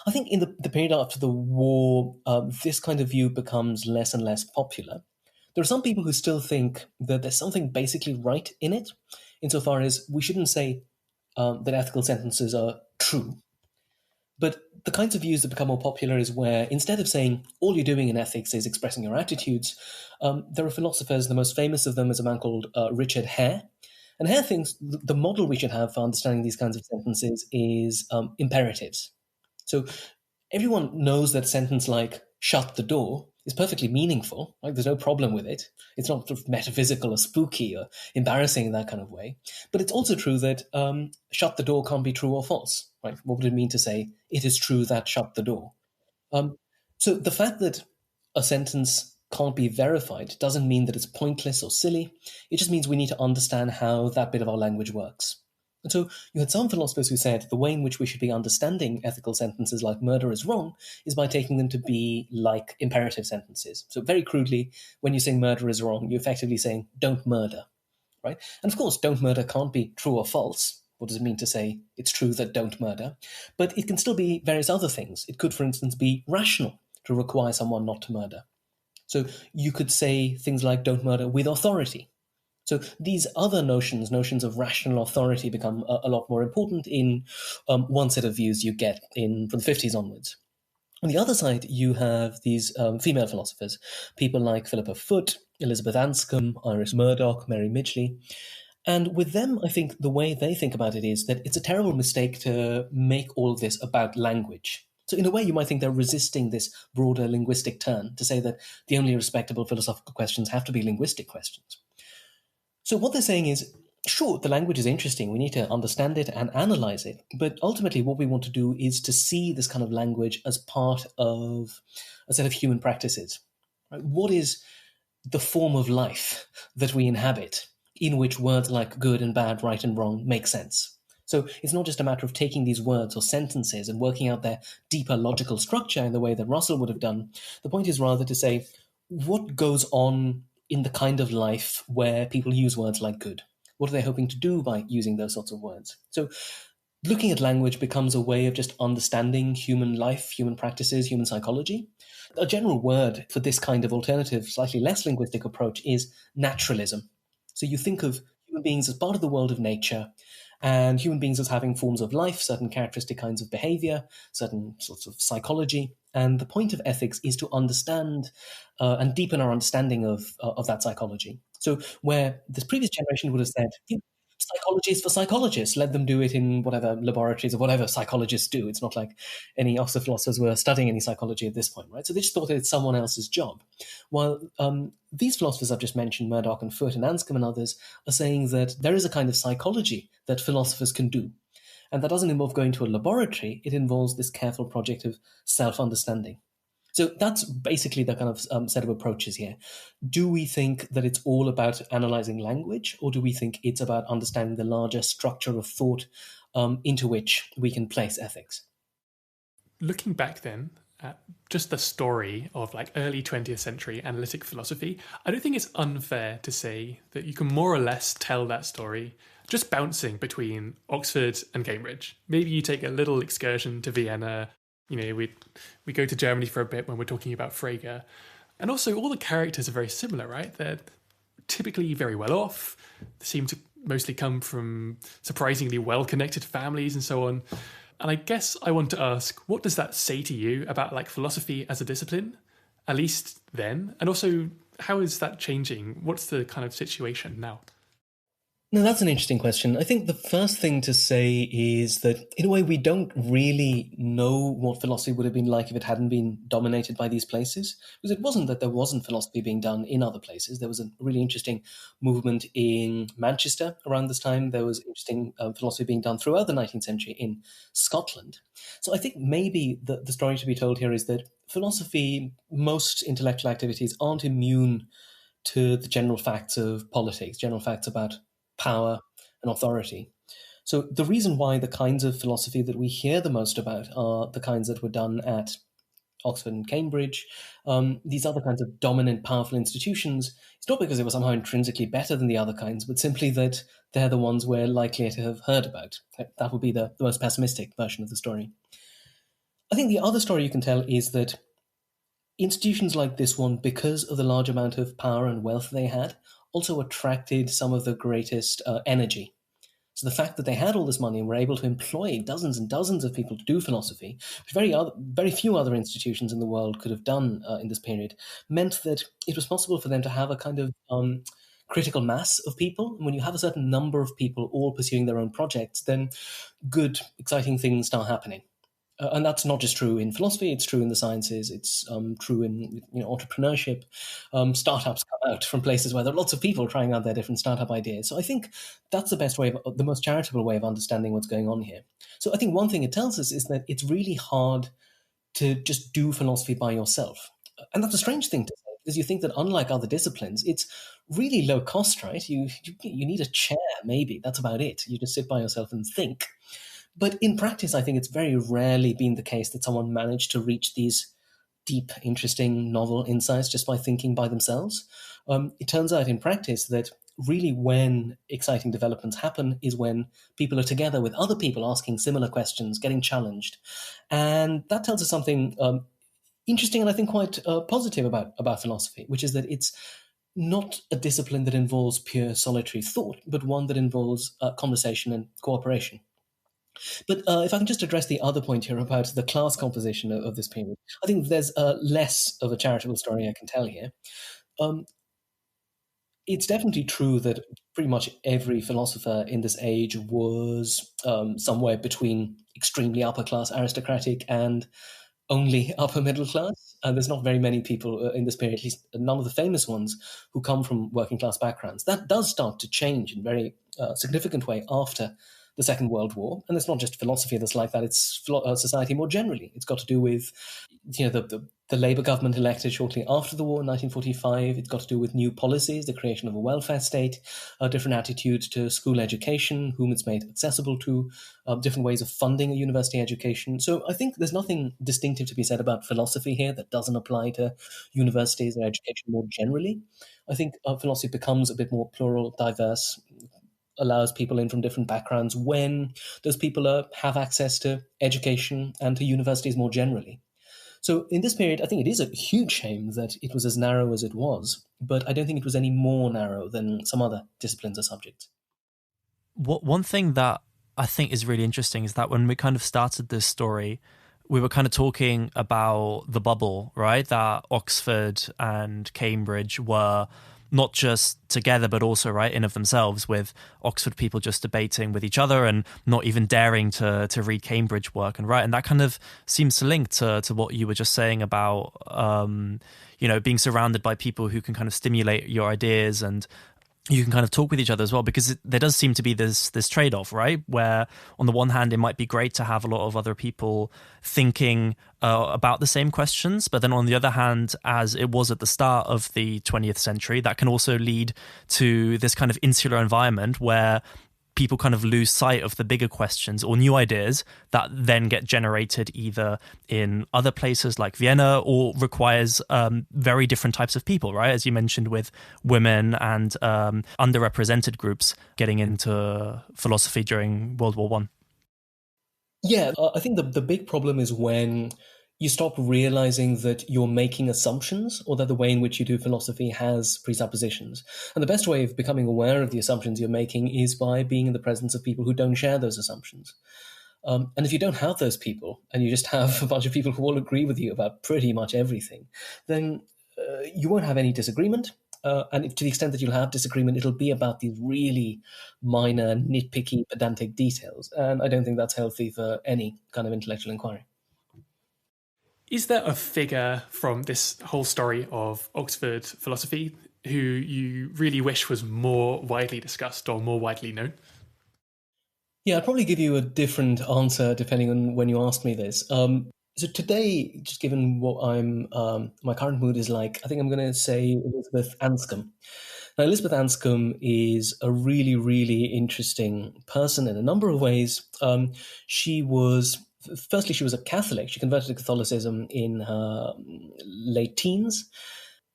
I think in the period after the war, this kind of view becomes less and less popular. There are some people who still think that there's something basically right in it, insofar as we shouldn't say that ethical sentences are true. But the kinds of views that become more popular is where, instead of saying all you're doing in ethics is expressing your attitudes, there are philosophers, the most famous of them is a man called Richard Hare. And Hare thinks the model we should have for understanding these kinds of sentences is imperatives. So everyone knows that a sentence like shut the door is perfectly meaningful. Like there's no problem with it. It's not sort of metaphysical or spooky or embarrassing in that kind of way. But it's also true that shut the door can't be true or false. Right? What would it mean to say it is true that shut the door? So the fact that a sentence can't be verified doesn't mean that it's pointless or silly. It just means we need to understand how that bit of our language works. And so you had some philosophers who said the way in which we should be understanding ethical sentences like murder is wrong is by taking them to be like imperative sentences. So very crudely, when you say murder is wrong, you're effectively saying don't murder, right? And of course, don't murder can't be true or false. What does it mean to say it's true that don't murder? But it can still be various other things. It could, for instance, be rational to require someone not to murder. So you could say things like don't murder with authority. So these other notions of rational authority become a lot more important in one set of views you get from the 50s onwards. On the other side, you have these female philosophers, people like Philippa Foot, Elizabeth Anscombe, Iris Murdoch, Mary Midgley. And with them, I think the way they think about it is that it's a terrible mistake to make all of this about language. So in a way, you might think they're resisting this broader linguistic turn to say that the only respectable philosophical questions have to be linguistic questions. So what they're saying is, sure, the language is interesting. We need to understand it and analyze it. But ultimately, what we want to do is to see this kind of language as part of a set of human practices. Right? What is the form of life that we inhabit in which words like good and bad, right and wrong make sense? So it's not just a matter of taking these words or sentences and working out their deeper logical structure in the way that Russell would have done. The point is rather to say, what goes on in the kind of life where people use words like good? What are they hoping to do by using those sorts of words? So looking at language becomes a way of just understanding human life, human practices, human psychology. A general word for this kind of alternative, slightly less linguistic approach is naturalism. So you think of human beings as part of the world of nature, and human beings as having forms of life, certain characteristic kinds of behavior, certain sorts of psychology. And the point of ethics is to understand and deepen our understanding of that psychology. So where this previous generation would have said, psychology is for psychologists. Let them do it in whatever laboratories or whatever psychologists do. It's not like any Oxford philosophers were studying any psychology at this point, right? So they just thought it's someone else's job. While these philosophers I've just mentioned, Murdoch and Foote and Anscombe and others, are saying that there is a kind of psychology that philosophers can do. And that doesn't involve going to a laboratory. It involves this careful project of self-understanding. So that's basically the kind of set of approaches here. Do we think that it's all about analyzing language, or do we think it's about understanding the larger structure of thought into which we can place ethics? Looking back then at just the story of like early 20th century analytic philosophy, I don't think it's unfair to say that you can more or less tell that story just bouncing between Oxford and Cambridge. Maybe you take a little excursion to Vienna. We go to Germany for a bit when we're talking about Frege. And also all the characters are very similar, right? They're typically very well off. They seem to mostly come from surprisingly well-connected families and so on. And I guess I want to ask, what does that say to you about like philosophy as a discipline, at least then? And also, how is that changing? What's the kind of situation now? No, that's an interesting question. I think the first thing to say is that, in a way, we don't really know what philosophy would have been like if it hadn't been dominated by these places. Because it wasn't that there wasn't philosophy being done in other places. There was a really interesting movement in Manchester around this time. There was interesting philosophy being done throughout the 19th century in Scotland. So I think maybe the story to be told here is that philosophy, most intellectual activities aren't immune to the general facts of politics, general facts about power and authority. So the reason why the kinds of philosophy that we hear the most about are the kinds that were done at Oxford and Cambridge, these other kinds of dominant, powerful institutions, it's not because they were somehow intrinsically better than the other kinds, but simply that they're the ones we're likelier to have heard about. That would be the most pessimistic version of the story. I think the other story you can tell is that institutions like this one, because of the large amount of power and wealth they had, also attracted some of the greatest energy. So the fact that they had all this money and were able to employ dozens and dozens of people to do philosophy, which very few other institutions in the world could have done in this period, meant that it was possible for them to have a kind of critical mass of people. And when you have a certain number of people all pursuing their own projects, then good, exciting things start happening. And that's not just true in philosophy, it's true in the sciences, it's true in entrepreneurship. Startups come out from places where there are lots of people trying out their different startup ideas. So I think that's the most charitable way of understanding what's going on here. So I think one thing it tells us is that it's really hard to just do philosophy by yourself. And that's a strange thing to say, because you think that unlike other disciplines, it's really low cost, right? You need a chair, maybe, that's about it. You just sit by yourself and think. But in practice, I think it's very rarely been the case that someone managed to reach these deep, interesting, novel insights just by thinking by themselves. It turns out in practice that really when exciting developments happen is when people are together with other people asking similar questions, getting challenged. And that tells us something interesting and I think quite positive about philosophy, which is that it's not a discipline that involves pure solitary thought, but one that involves conversation and cooperation. But if I can just address the other point here about the class composition of this period, I think there's less of a charitable story I can tell here. It's definitely true that pretty much every philosopher in this age was somewhere between extremely upper class aristocratic and only upper middle class. There's not very many people in this period, at least none of the famous ones, who come from working class backgrounds. That does start to change in a very significant way after the Second World War. And it's not just philosophy that's like that, it's society more generally. It's got to do with the Labour government elected shortly after the war in 1945. It's got to do with new policies, the creation of a welfare state, a different attitude to school education, whom it's made accessible to, different ways of funding a university education. So I think there's nothing distinctive to be said about philosophy here that doesn't apply to universities and education more generally. I think philosophy becomes a bit more plural, diverse, allows people in from different backgrounds when those people have access to education and to universities more generally. So in this period, I think it is a huge shame that it was as narrow as it was, but I don't think it was any more narrow than some other disciplines or subjects. One thing that I think is really interesting is that when we kind of started this story, we were kind of talking about the bubble, right? That Oxford and Cambridge were not just together, but also, right, in of themselves, with Oxford people just debating with each other and not even daring to read Cambridge work and write. And that kind of seems to link to what you were just saying about, being surrounded by people who can kind of stimulate your ideas, and you can kind of talk with each other as well, because there does seem to be this trade-off, right? Where on the one hand, it might be great to have a lot of other people thinking about the same questions, but then on the other hand, as it was at the start of the 20th century, that can also lead to this kind of insular environment where people kind of lose sight of the bigger questions or new ideas that then get generated either in other places like Vienna, or requires very different types of people, right? As you mentioned, with women and underrepresented groups getting into philosophy during World War I. Yeah, I think the big problem is when you stop realizing that you're making assumptions, or that the way in which you do philosophy has presuppositions. And the best way of becoming aware of the assumptions you're making is by being in the presence of people who don't share those assumptions. And if you don't have those people, and you just have a bunch of people who all agree with you about pretty much everything, then you won't have any disagreement. And to the extent that you'll have disagreement, it'll be about these really minor, nitpicky, pedantic details. And I don't think that's healthy for any kind of intellectual inquiry. Is there a figure from this whole story of Oxford philosophy who you really wish was more widely discussed or more widely known? Yeah, I'd probably give you a different answer depending on when you ask me this. So today, just given what my current mood is like, I think I'm going to say Elizabeth Anscombe. Now, Elizabeth Anscombe is a really, really interesting person in a number of ways. Firstly, she was a Catholic. She converted to Catholicism in her late teens.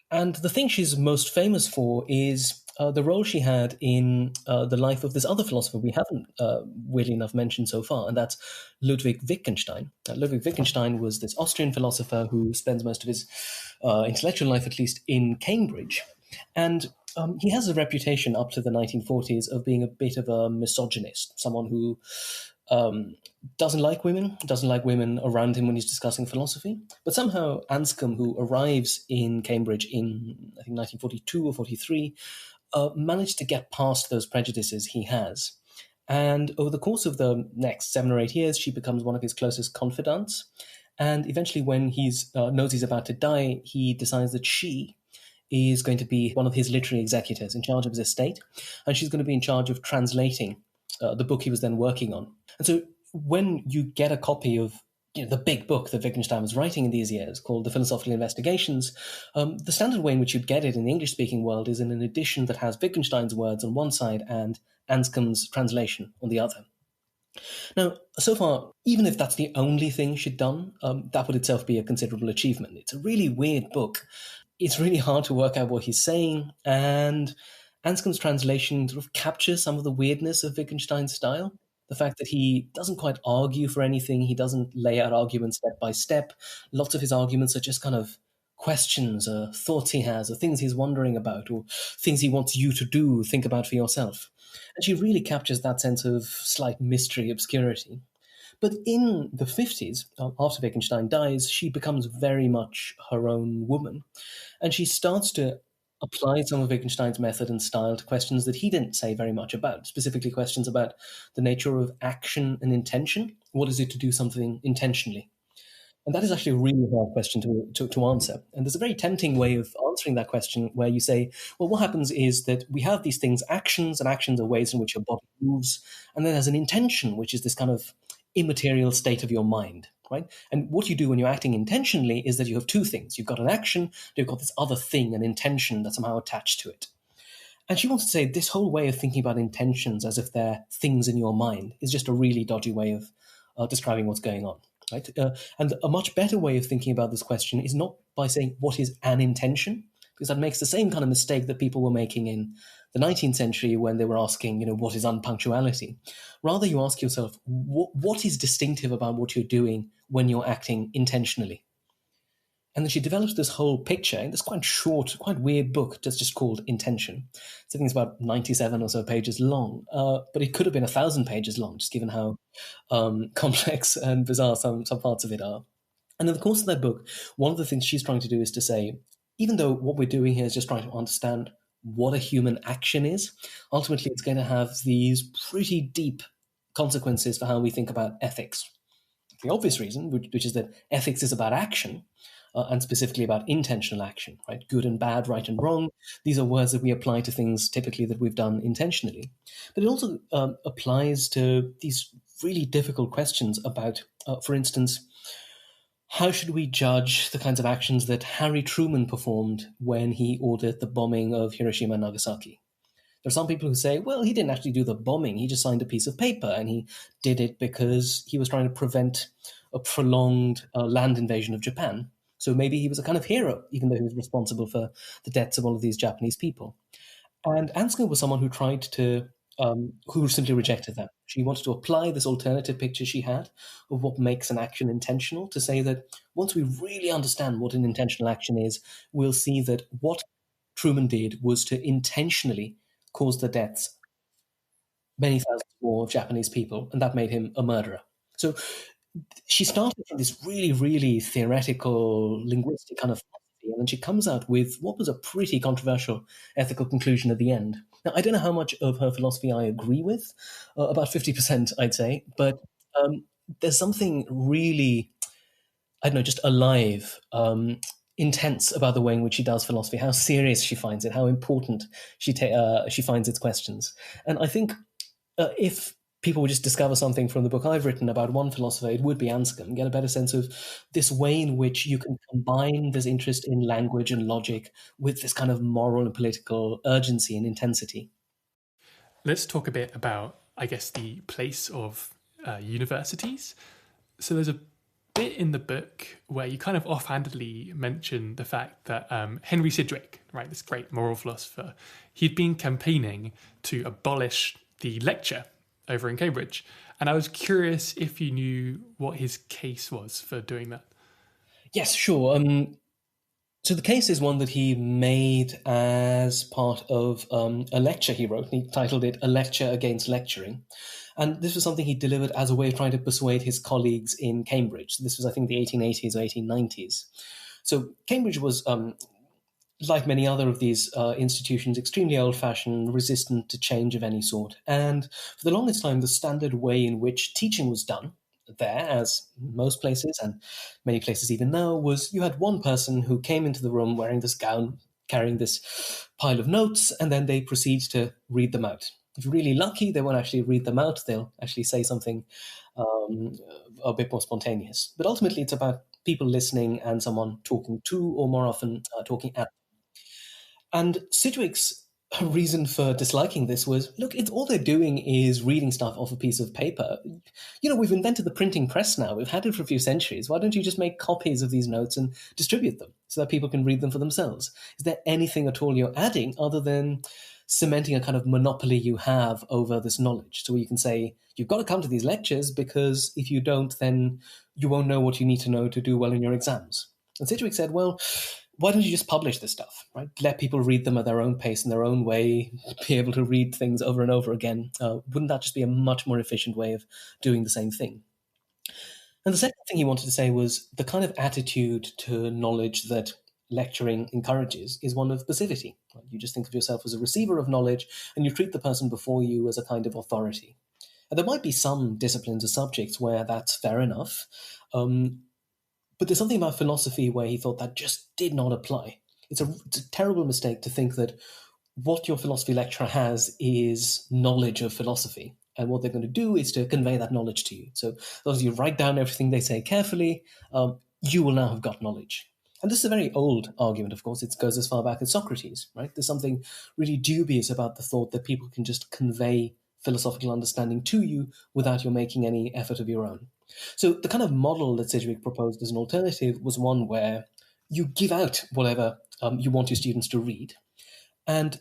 And the thing she's most famous for is the role she had in the life of this other philosopher we haven't, weirdly enough, mentioned so far, and that's Ludwig Wittgenstein. Ludwig Wittgenstein was this Austrian philosopher who spends most of his intellectual life, at least, in Cambridge. And he has a reputation up to the 1940s of being a bit of a misogynist, someone who doesn't like women around him when he's discussing philosophy. But somehow Anscombe, who arrives in Cambridge in, I think, 1942 or 43, managed to get past those prejudices he has. And over the course of the next 7 or 8 years, she becomes one of his closest confidants. And eventually, when he knows he's about to die, he decides that she is going to be one of his literary executors in charge of his estate. And she's going to be in charge of translating the book he was then working on. And so when you get a copy of the big book that Wittgenstein was writing in these years, called The Philosophical Investigations, the standard way in which you'd get it in the English-speaking world is in an edition that has Wittgenstein's words on one side and Anscombe's translation on the other. Now, so far, even if that's the only thing she'd done, that would itself be a considerable achievement. It's a really weird book. It's really hard to work out what he's saying, and Anscombe's translation sort of captures some of the weirdness of Wittgenstein's style. The fact that he doesn't quite argue for anything, he doesn't lay out arguments step by step. Lots of his arguments are just kind of questions, or thoughts he has, or things he's wondering about, or things he wants you to do, think about for yourself. And she really captures that sense of slight mystery, obscurity. But in the 50s, after Wittgenstein dies, she becomes very much her own woman. And she starts to apply some of Wittgenstein's method and style to questions that he didn't say very much about, specifically questions about the nature of action and intention. What is it to do something intentionally? And that is actually a really hard question to answer. And there's a very tempting way of answering that question where you say, well, what happens is that we have these things, actions, and actions are ways in which your body moves. And then there's an intention, which is this kind of immaterial state of your mind, right? And what you do when you're acting intentionally is that you have two things. You've got an action, you've got this other thing, an intention that's somehow attached to it. And she wants to say this whole way of thinking about intentions as if they're things in your mind is just a really dodgy way of describing what's going on. Right? And a much better way of thinking about this question is not by saying what is an intention, because that makes the same kind of mistake that people were making in the 19th century when they were asking, what is unpunctuality? Rather, you ask yourself, what is distinctive about what you're doing when you're acting intentionally? And then she develops this whole picture in this quite short, quite weird book that's just called Intention. I think it's about 97 or so pages long, but it could have been 1,000 pages long, just given how complex and bizarre some parts of it are. And in the course of that book, one of the things she's trying to do is to say, even though what we're doing here is just trying to understand what a human action is, ultimately it's going to have these pretty deep consequences for how we think about ethics. The obvious reason, which is that ethics is about action, and specifically about intentional action, right? Good and bad, right and wrong. These are words that we apply to things typically that we've done intentionally. But it also applies to these really difficult questions about, for instance, how should we judge the kinds of actions that Harry Truman performed when he ordered the bombing of Hiroshima and Nagasaki? There are some people who say, well, he didn't actually do the bombing. He just signed a piece of paper, and he did it because he was trying to prevent a prolonged land invasion of Japan. So maybe he was a kind of hero, even though he was responsible for the deaths of all of these Japanese people. And Anscombe was someone who tried to, who simply rejected that. She wanted to apply this alternative picture she had of what makes an action intentional to say that once we really understand what an intentional action is, we'll see that what Truman did was to intentionally cause the deaths many thousands more of Japanese people, and that made him a murderer. So she started from this really, really theoretical, linguistic kind of philosophy, and then she comes out with what was a pretty controversial ethical conclusion at the end. Now, I don't know how much of her philosophy I agree with, about 50%, I'd say, but there's something really, I don't know, just alive, intense about the way in which she does philosophy, how serious she finds it, how important she finds its questions. And I think if people would just discover something from the book I've written about one philosopher, it would be Anscombe, get a better sense of this way in which you can combine this interest in language and logic with this kind of moral and political urgency and intensity. Let's talk a bit about, I guess, the place of universities. So there's a bit in the book where you kind of offhandedly mention the fact that Henry Sidgwick, right, this great moral philosopher, he'd been campaigning to abolish the lecture over in Cambridge. And I was curious if you knew what his case was for doing that. Yes, sure. So the case is one that he made as part of a lecture he wrote. And he titled it A Lecture Against Lecturing. And this was something he delivered as a way of trying to persuade his colleagues in Cambridge. This was, I think, the 1880s or 1890s. So Cambridge was, like many other of these institutions, extremely old-fashioned, resistant to change of any sort. And for the longest time, the standard way in which teaching was done there, as most places and many places even now, was you had one person who came into the room wearing this gown, carrying this pile of notes, and then they proceed to read them out. If you're really lucky, they won't actually read them out. They'll actually say something a bit more spontaneous. But ultimately, it's about people listening and someone talking to, or more often, talking at. And Sidgwick's reason for disliking this was, look, it's all they're doing is reading stuff off a piece of paper. We've invented the printing press now. We've had it for a few centuries. Why don't you just make copies of these notes and distribute them so that people can read them for themselves? Is there anything at all you're adding other than cementing a kind of monopoly you have over this knowledge? So you can say, you've got to come to these lectures because if you don't, then you won't know what you need to know to do well in your exams. And Sidgwick said, well, why don't you just publish this stuff, right? Let people read them at their own pace, in their own way, be able to read things over and over again. Wouldn't that just be a much more efficient way of doing the same thing? And the second thing he wanted to say was the kind of attitude to knowledge that lecturing encourages is one of passivity. You just think of yourself as a receiver of knowledge, and you treat the person before you as a kind of authority. And there might be some disciplines or subjects where that's fair enough, but there's something about philosophy where he thought that just did not apply. It's a terrible mistake to think that what your philosophy lecturer has is knowledge of philosophy. And what they're going to do is to convey that knowledge to you. So as long as you write down everything they say carefully, you will now have got knowledge. And this is a very old argument, of course. It goes as far back as Socrates, right? There's something really dubious about the thought that people can just convey philosophical understanding to you without you making any effort of your own. So the kind of model that Sidgwick proposed as an alternative was one where you give out whatever you want your students to read. And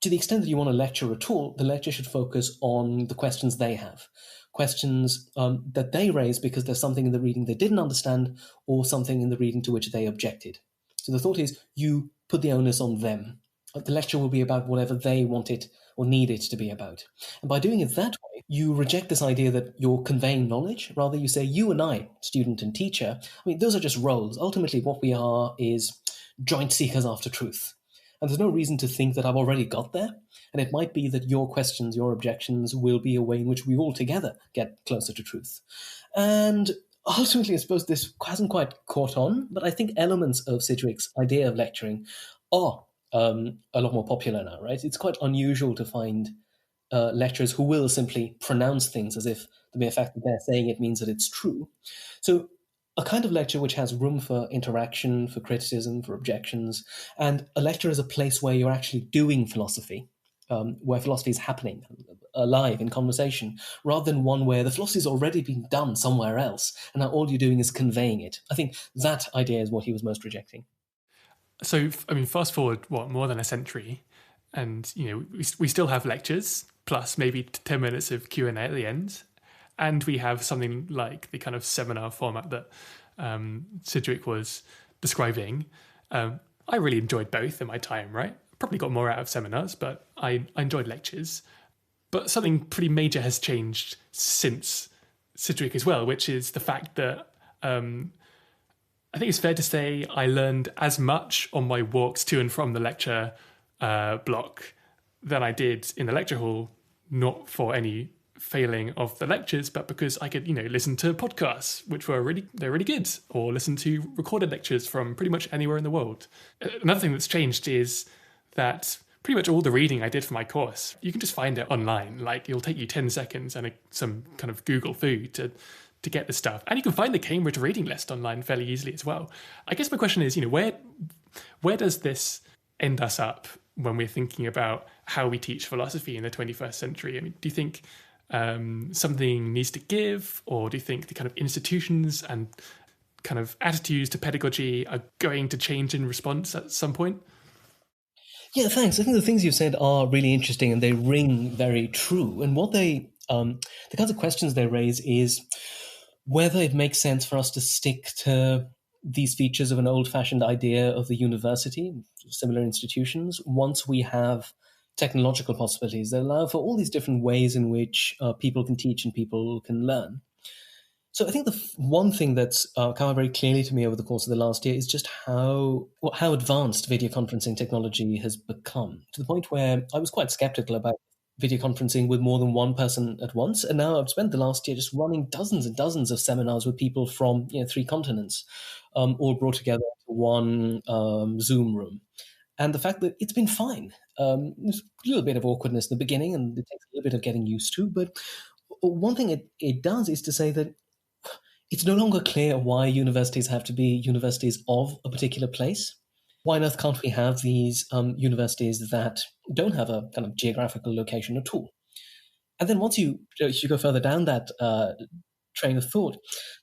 to the extent that you want to lecture at all, the lecture should focus on the questions they have, questions that they raise because there's something in the reading they didn't understand or something in the reading to which they objected. So the thought is you put the onus on them. The lecture will be about whatever they want it or need it to be about. And by doing it that way, you reject this idea that you're conveying knowledge. Rather, you say you and I, student and teacher, I mean, those are just roles. Ultimately, what we are is joint seekers after truth. And there's no reason to think that I've already got there. And it might be that your questions, your objections will be a way in which we all together get closer to truth. And ultimately, I suppose this hasn't quite caught on, but I think elements of Sidgwick's idea of lecturing are a lot more popular now, right? It's quite unusual to find lecturers who will simply pronounce things as if the mere fact that they're saying it means that it's true. So a kind of lecture which has room for interaction, for criticism, for objections, and a lecture is a place where you're actually doing philosophy, where philosophy is happening, alive in conversation, rather than one where the philosophy's already been done somewhere else, and now all you're doing is conveying it. I think that idea is what he was most rejecting. So, I mean, fast forward, more than a century, and, we still have lectures, plus maybe 10 minutes of Q&A at the end. And we have something like the kind of seminar format that Sidgwick was describing. I really enjoyed both in my time, right? Probably got more out of seminars, but I enjoyed lectures. But something pretty major has changed since Sidgwick as well, which is the fact that I think it's fair to say I learned as much on my walks to and from the lecture block than I did in the lecture hall, not for any failing of the lectures, but because I could, listen to podcasts, which they're really good, or listen to recorded lectures from pretty much anywhere in the world. Another thing that's changed is that pretty much all the reading I did for my course, you can just find it online. Like, it'll take you 10 seconds and some kind of Google food to get the stuff. And you can find the Cambridge reading list online fairly easily as well. I guess my question is, where does this end us up when we're thinking about how we teach philosophy in the 21st century? I mean, do you think something needs to give, or do you think the kind of institutions and kind of attitudes to pedagogy are going to change in response at some point? Yeah, thanks. I think the things you've said are really interesting and they ring very true. And what the kinds of questions they raise is whether it makes sense for us to stick to these features of an old-fashioned idea of the university, similar institutions, once we have technological possibilities that allow for all these different ways in which people can teach and people can learn. So I think the one thing that's come out very clearly to me over the course of the last year is just how advanced video conferencing technology has become, to the point where I was quite skeptical about video conferencing with more than one person at once. And now I've spent the last year just running dozens and dozens of seminars with people from 3 continents, all brought together into one Zoom room. And the fact that it's been fine. There's a little bit of awkwardness in the beginning, and it takes a little bit of getting used to. But one thing it does is to say that it's no longer clear why universities have to be universities of a particular place. Why on earth can't we have these universities that don't have a kind of geographical location at all? And then once you go further down that train of thought,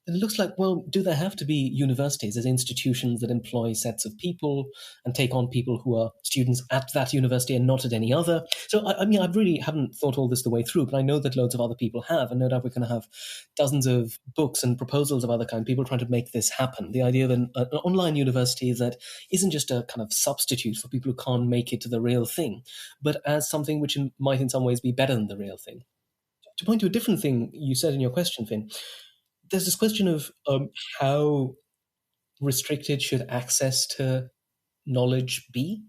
then it looks like, well, do there have to be universities as institutions that employ sets of people and take on people who are students at that university and not at any other? So, I mean, I really haven't thought all this the way through, but I know that loads of other people have, and no doubt we're going to have dozens of books and proposals of other kind, people trying to make this happen. The idea of an online university that isn't just a kind of substitute for people who can't make it to the real thing, but as something which might in some ways be better than the real thing. To point to a different thing you said in your question, Finn, there's this question of how restricted should access to knowledge be?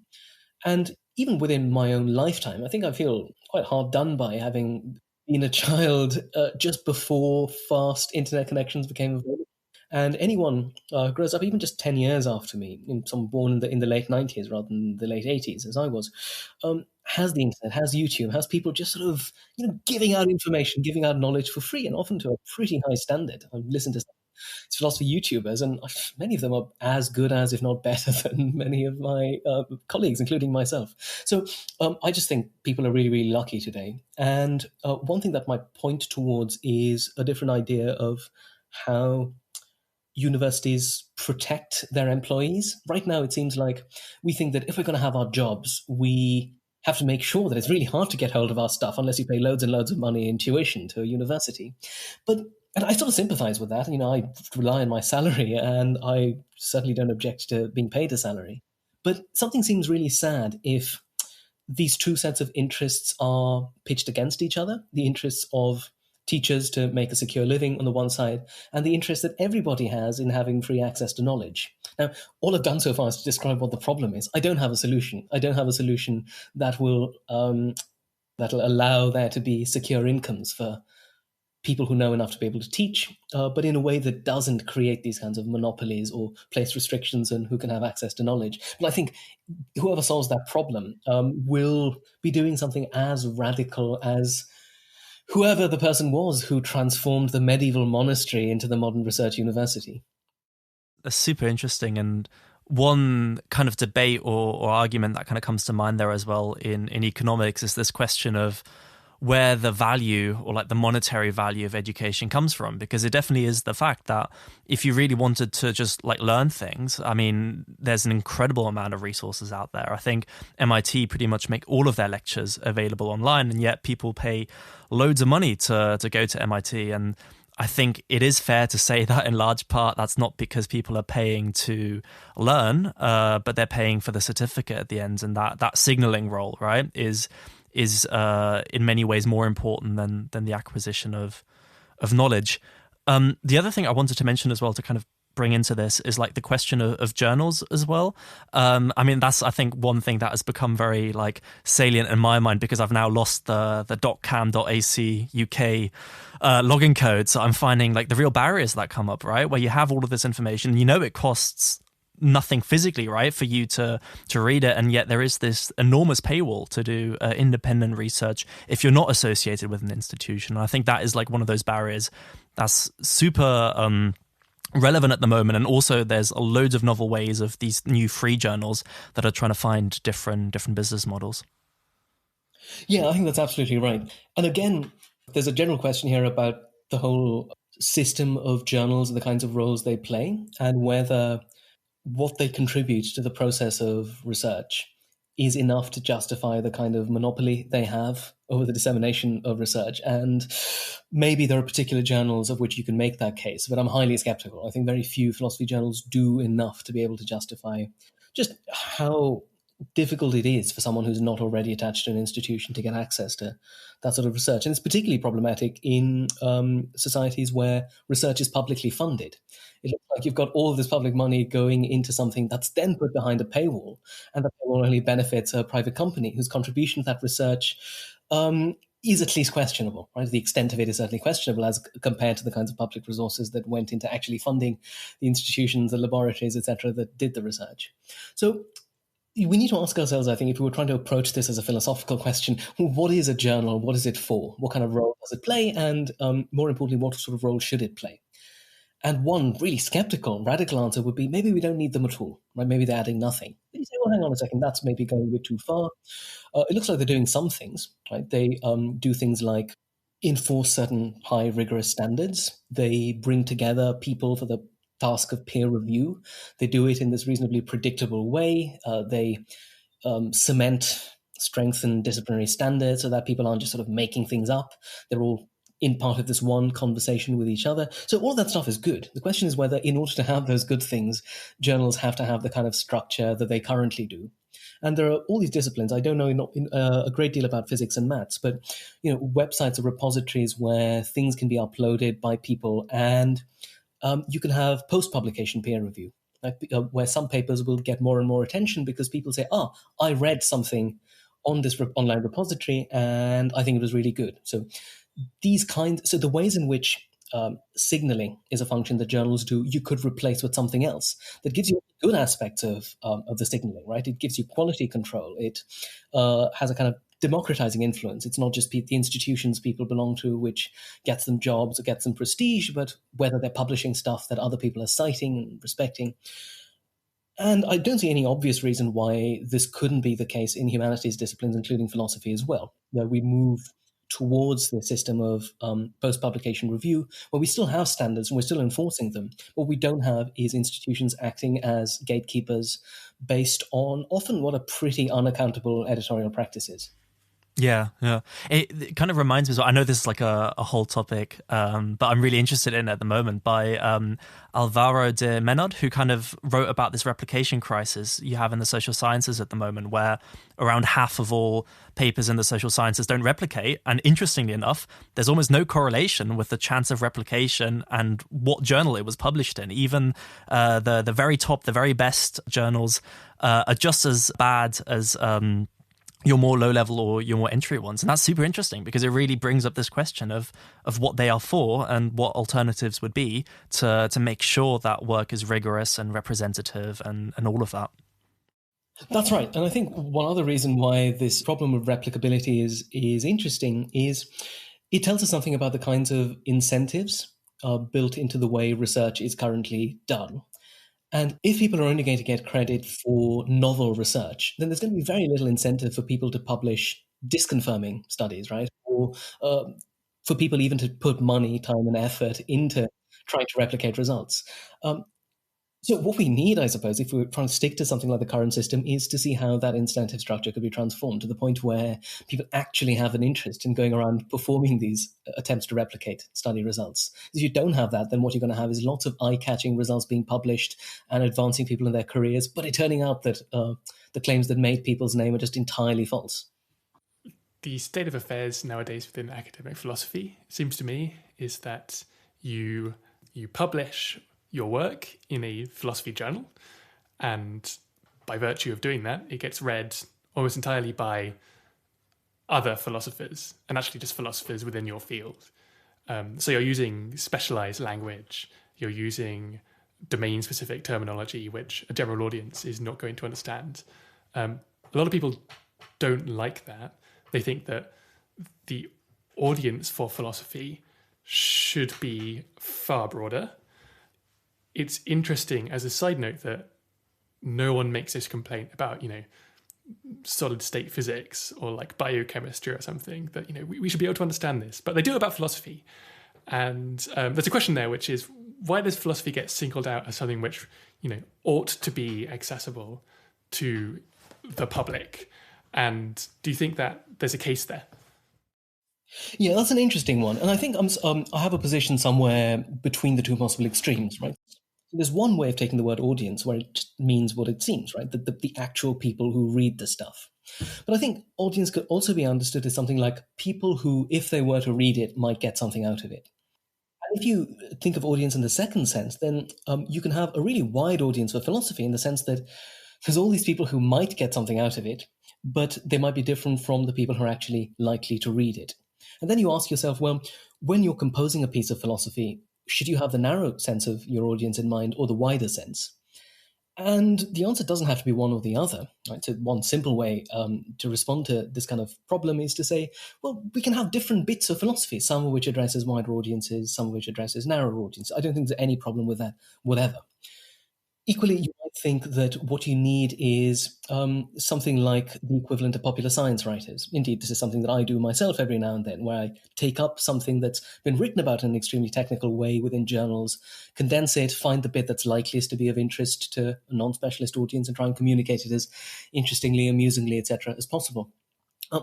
And even within my own lifetime, I think I feel quite hard done by having been a child just before fast internet connections became available. And anyone who grows up even just 10 years after me, someone born in the late 90s rather than the late 80s, as I was, has the internet, has YouTube, has people just sort of giving out information, giving out knowledge for free, and often to a pretty high standard. I've listened to philosophy YouTubers, and many of them are as good as, if not better than, many of my colleagues, including myself. So I just think people are really, really lucky today. And one thing that might point towards is a different idea of how universities protect their employees. Right now, it seems like we think that if we're going to have our jobs, we have to make sure that it's really hard to get hold of our stuff unless you pay loads and loads of money in tuition to a university. And I sort of sympathize with that. I rely on my salary, and I certainly don't object to being paid a salary. But something seems really sad if these two sets of interests are pitched against each other: the interests of teachers to make a secure living on the one side, and the interest that everybody has in having free access to knowledge. Now, all I've done so far is to describe what the problem is. I don't have a solution. I don't have a solution that will that'll allow there to be secure incomes for people who know enough to be able to teach, but in a way that doesn't create these kinds of monopolies or place restrictions on who can have access to knowledge. But I think whoever solves that problem will be doing something as radical as whoever the person was who transformed the medieval monastery into the modern research university. That's super interesting. And one kind of debate or argument that kind of comes to mind there as well in economics is this question of where the value or like the monetary value of education comes from, because it definitely is the fact that if you really wanted to just like learn things, I mean, there's an incredible amount of resources out there. I think MIT pretty much make all of their lectures available online, and yet people pay loads of money to go to MIT. And I think it is fair to say that in large part that's not because people are paying to learn, but they're paying for the certificate at the end, and that signaling role, right, is in many ways more important than the acquisition of knowledge. The other thing I wanted to mention as well to kind of bring into this is like the question of journals as well. I mean, that's, I think, one thing that has become very like salient in my mind, because I've now lost the .cam.ac UK login code. So I'm finding like the real barriers that come up, right? Where you have all of this information, it costs nothing physically, right, for you to read it, and yet there is this enormous paywall to do independent research if you're not associated with an institution. And I think that is like one of those barriers that's super relevant at the moment. And also there's loads of novel ways of these new free journals that are trying to find different business models. Yeah, I think that's absolutely right. And again, there's a general question here about the whole system of journals and the kinds of roles they play, and whether what they contribute to the process of research is enough to justify the kind of monopoly they have over the dissemination of research. And maybe there are particular journals of which you can make that case, but I'm highly skeptical. I think very few philosophy journals do enough to be able to justify just how difficult it is for someone who's not already attached to an institution to get access to that sort of research. And it's particularly problematic in societies where research is publicly funded. It looks like you've got all of this public money going into something that's then put behind a paywall, and that paywall only benefits a private company whose contribution to that research is at least questionable, right? The extent of it is certainly questionable as compared to the kinds of public resources that went into actually funding the institutions, the laboratories, etc., that did the research. So we need to ask ourselves, I think, if we were trying to approach this as a philosophical question, what is a journal? What is it for? What kind of role does it play? And more importantly, what sort of role should it play? And one really skeptical, radical answer would be, maybe we don't need them at all, right? Maybe they're adding nothing. But you say, well, hang on a second, that's maybe going a bit too far. It looks like they're doing some things, right? They do things like enforce certain high rigorous standards. They bring together people for the task of peer review. They do it in this reasonably predictable way. They strengthen disciplinary standards so that people aren't just sort of making things up. They're all in part of this one conversation with each other. So all that stuff is good. The question is whether, in order to have those good things, journals have to have the kind of structure that they currently do. And there are all these disciplines. I don't know a great deal about physics and maths, but websites are repositories where things can be uploaded by people, and you can have post-publication peer review, where some papers will get more and more attention because people say, I read something on this online repository and I think it was really good. So the ways in which signaling is a function that journals do, you could replace with something else that gives you good aspects of the signaling, right? It gives you quality control. It has a kind of democratizing influence. It's not just the institutions people belong to, which gets them jobs or gets them prestige, but whether they're publishing stuff that other people are citing and respecting. And I don't see any obvious reason why this couldn't be the case in humanities disciplines, including philosophy as well. We move towards the system of post-publication review, where we still have standards and we're still enforcing them. What we don't have is institutions acting as gatekeepers based on often what are pretty unaccountable editorial practices. Yeah. It kind of reminds me, I know this is like a whole topic, but I'm really interested in it at the moment, by Alvaro de Menod, who kind of wrote about this replication crisis you have in the social sciences at the moment, where around half of all papers in the social sciences don't replicate. And interestingly enough, there's almost no correlation with the chance of replication and what journal it was published in. Even the very top, the very best journals are just as bad as your more low-level or your more entry ones. And that's super interesting, because it really brings up this question of what they are for and what alternatives would be to make sure that work is rigorous and representative and all of that. That's right. And I think one other reason why this problem of replicability is interesting is it tells us something about the kinds of incentives built into the way research is currently done. And if people are only going to get credit for novel research, then there's going to be very little incentive for people to publish disconfirming studies, right? Or for people even to put money, time, and effort into trying to replicate results. So what we need, I suppose, if we're trying to stick to something like the current system, is to see how that incentive structure could be transformed to the point where people actually have an interest in going around performing these attempts to replicate study results. If you don't have that, then what you're going to have is lots of eye-catching results being published and advancing people in their careers, but it turning out that the claims that made people's name are just entirely false. The state of affairs nowadays within academic philosophy, it seems to me, is that you publish your work in a philosophy journal, and by virtue of doing that, it gets read almost entirely by other philosophers, and actually just philosophers within your field. So you're using specialized language, you're using domain-specific terminology, which a general audience is not going to understand. A lot of people don't like that. They think that the audience for philosophy should be far broader. It's interesting as a side note that no one makes this complaint about, solid state physics or like biochemistry or something, that, we should be able to understand this, but they do about philosophy. And there's a question there, which is, why does philosophy get singled out as something which, ought to be accessible to the public? And do you think that there's a case there? Yeah, that's an interesting one. And I think I have a position somewhere between the two possible extremes, right? There's one way of taking the word audience where it just means what it seems, right? The actual people who read the stuff. But I think audience could also be understood as something like people who, if they were to read it, might get something out of it. And if you think of audience in the second sense, then you can have a really wide audience for philosophy in the sense that there's all these people who might get something out of it, but they might be different from the people who are actually likely to read it. And then you ask yourself, well, when you're composing a piece of philosophy, should you have the narrow sense of your audience in mind or the wider sense? And the answer doesn't have to be one or the other. Right? So one simple way to respond to this kind of problem is to say, well, we can have different bits of philosophy, some of which addresses wider audiences, some of which addresses narrower audiences. I don't think there's any problem with that, whatever. Equally, you might think that what you need is something like the equivalent of popular science writers. Indeed, this is something that I do myself every now and then, where I take up something that's been written about in an extremely technical way within journals, condense it, find the bit that's likeliest to be of interest to a non-specialist audience, and try and communicate it as interestingly, amusingly, etc. as possible.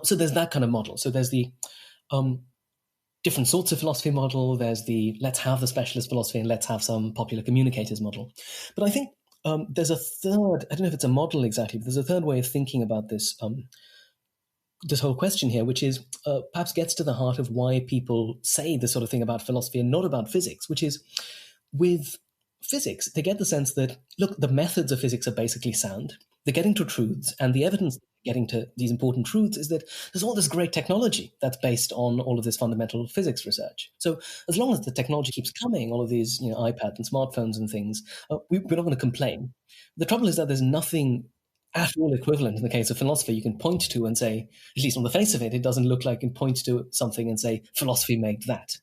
So there's that kind of model. So there's the different sorts of philosophy model. There's the let's have the specialist philosophy and let's have some popular communicators model. But I think there's a third, I don't know if it's a model exactly, but there's a third way of thinking about this this whole question here, which is perhaps gets to the heart of why people say this sort of thing about philosophy and not about physics, which is with physics, they get the sense that, look, the methods of physics are basically sound. They're getting to truths, and the evidence getting to these important truths is that there's all this great technology that's based on all of this fundamental physics research. So as long as the technology keeps coming, all of these iPads and smartphones and things, we're not going to complain. The trouble is that there's nothing at all equivalent in the case of philosophy you can point to and say, at least on the face of it, it doesn't look like you can point to something and say, philosophy made that,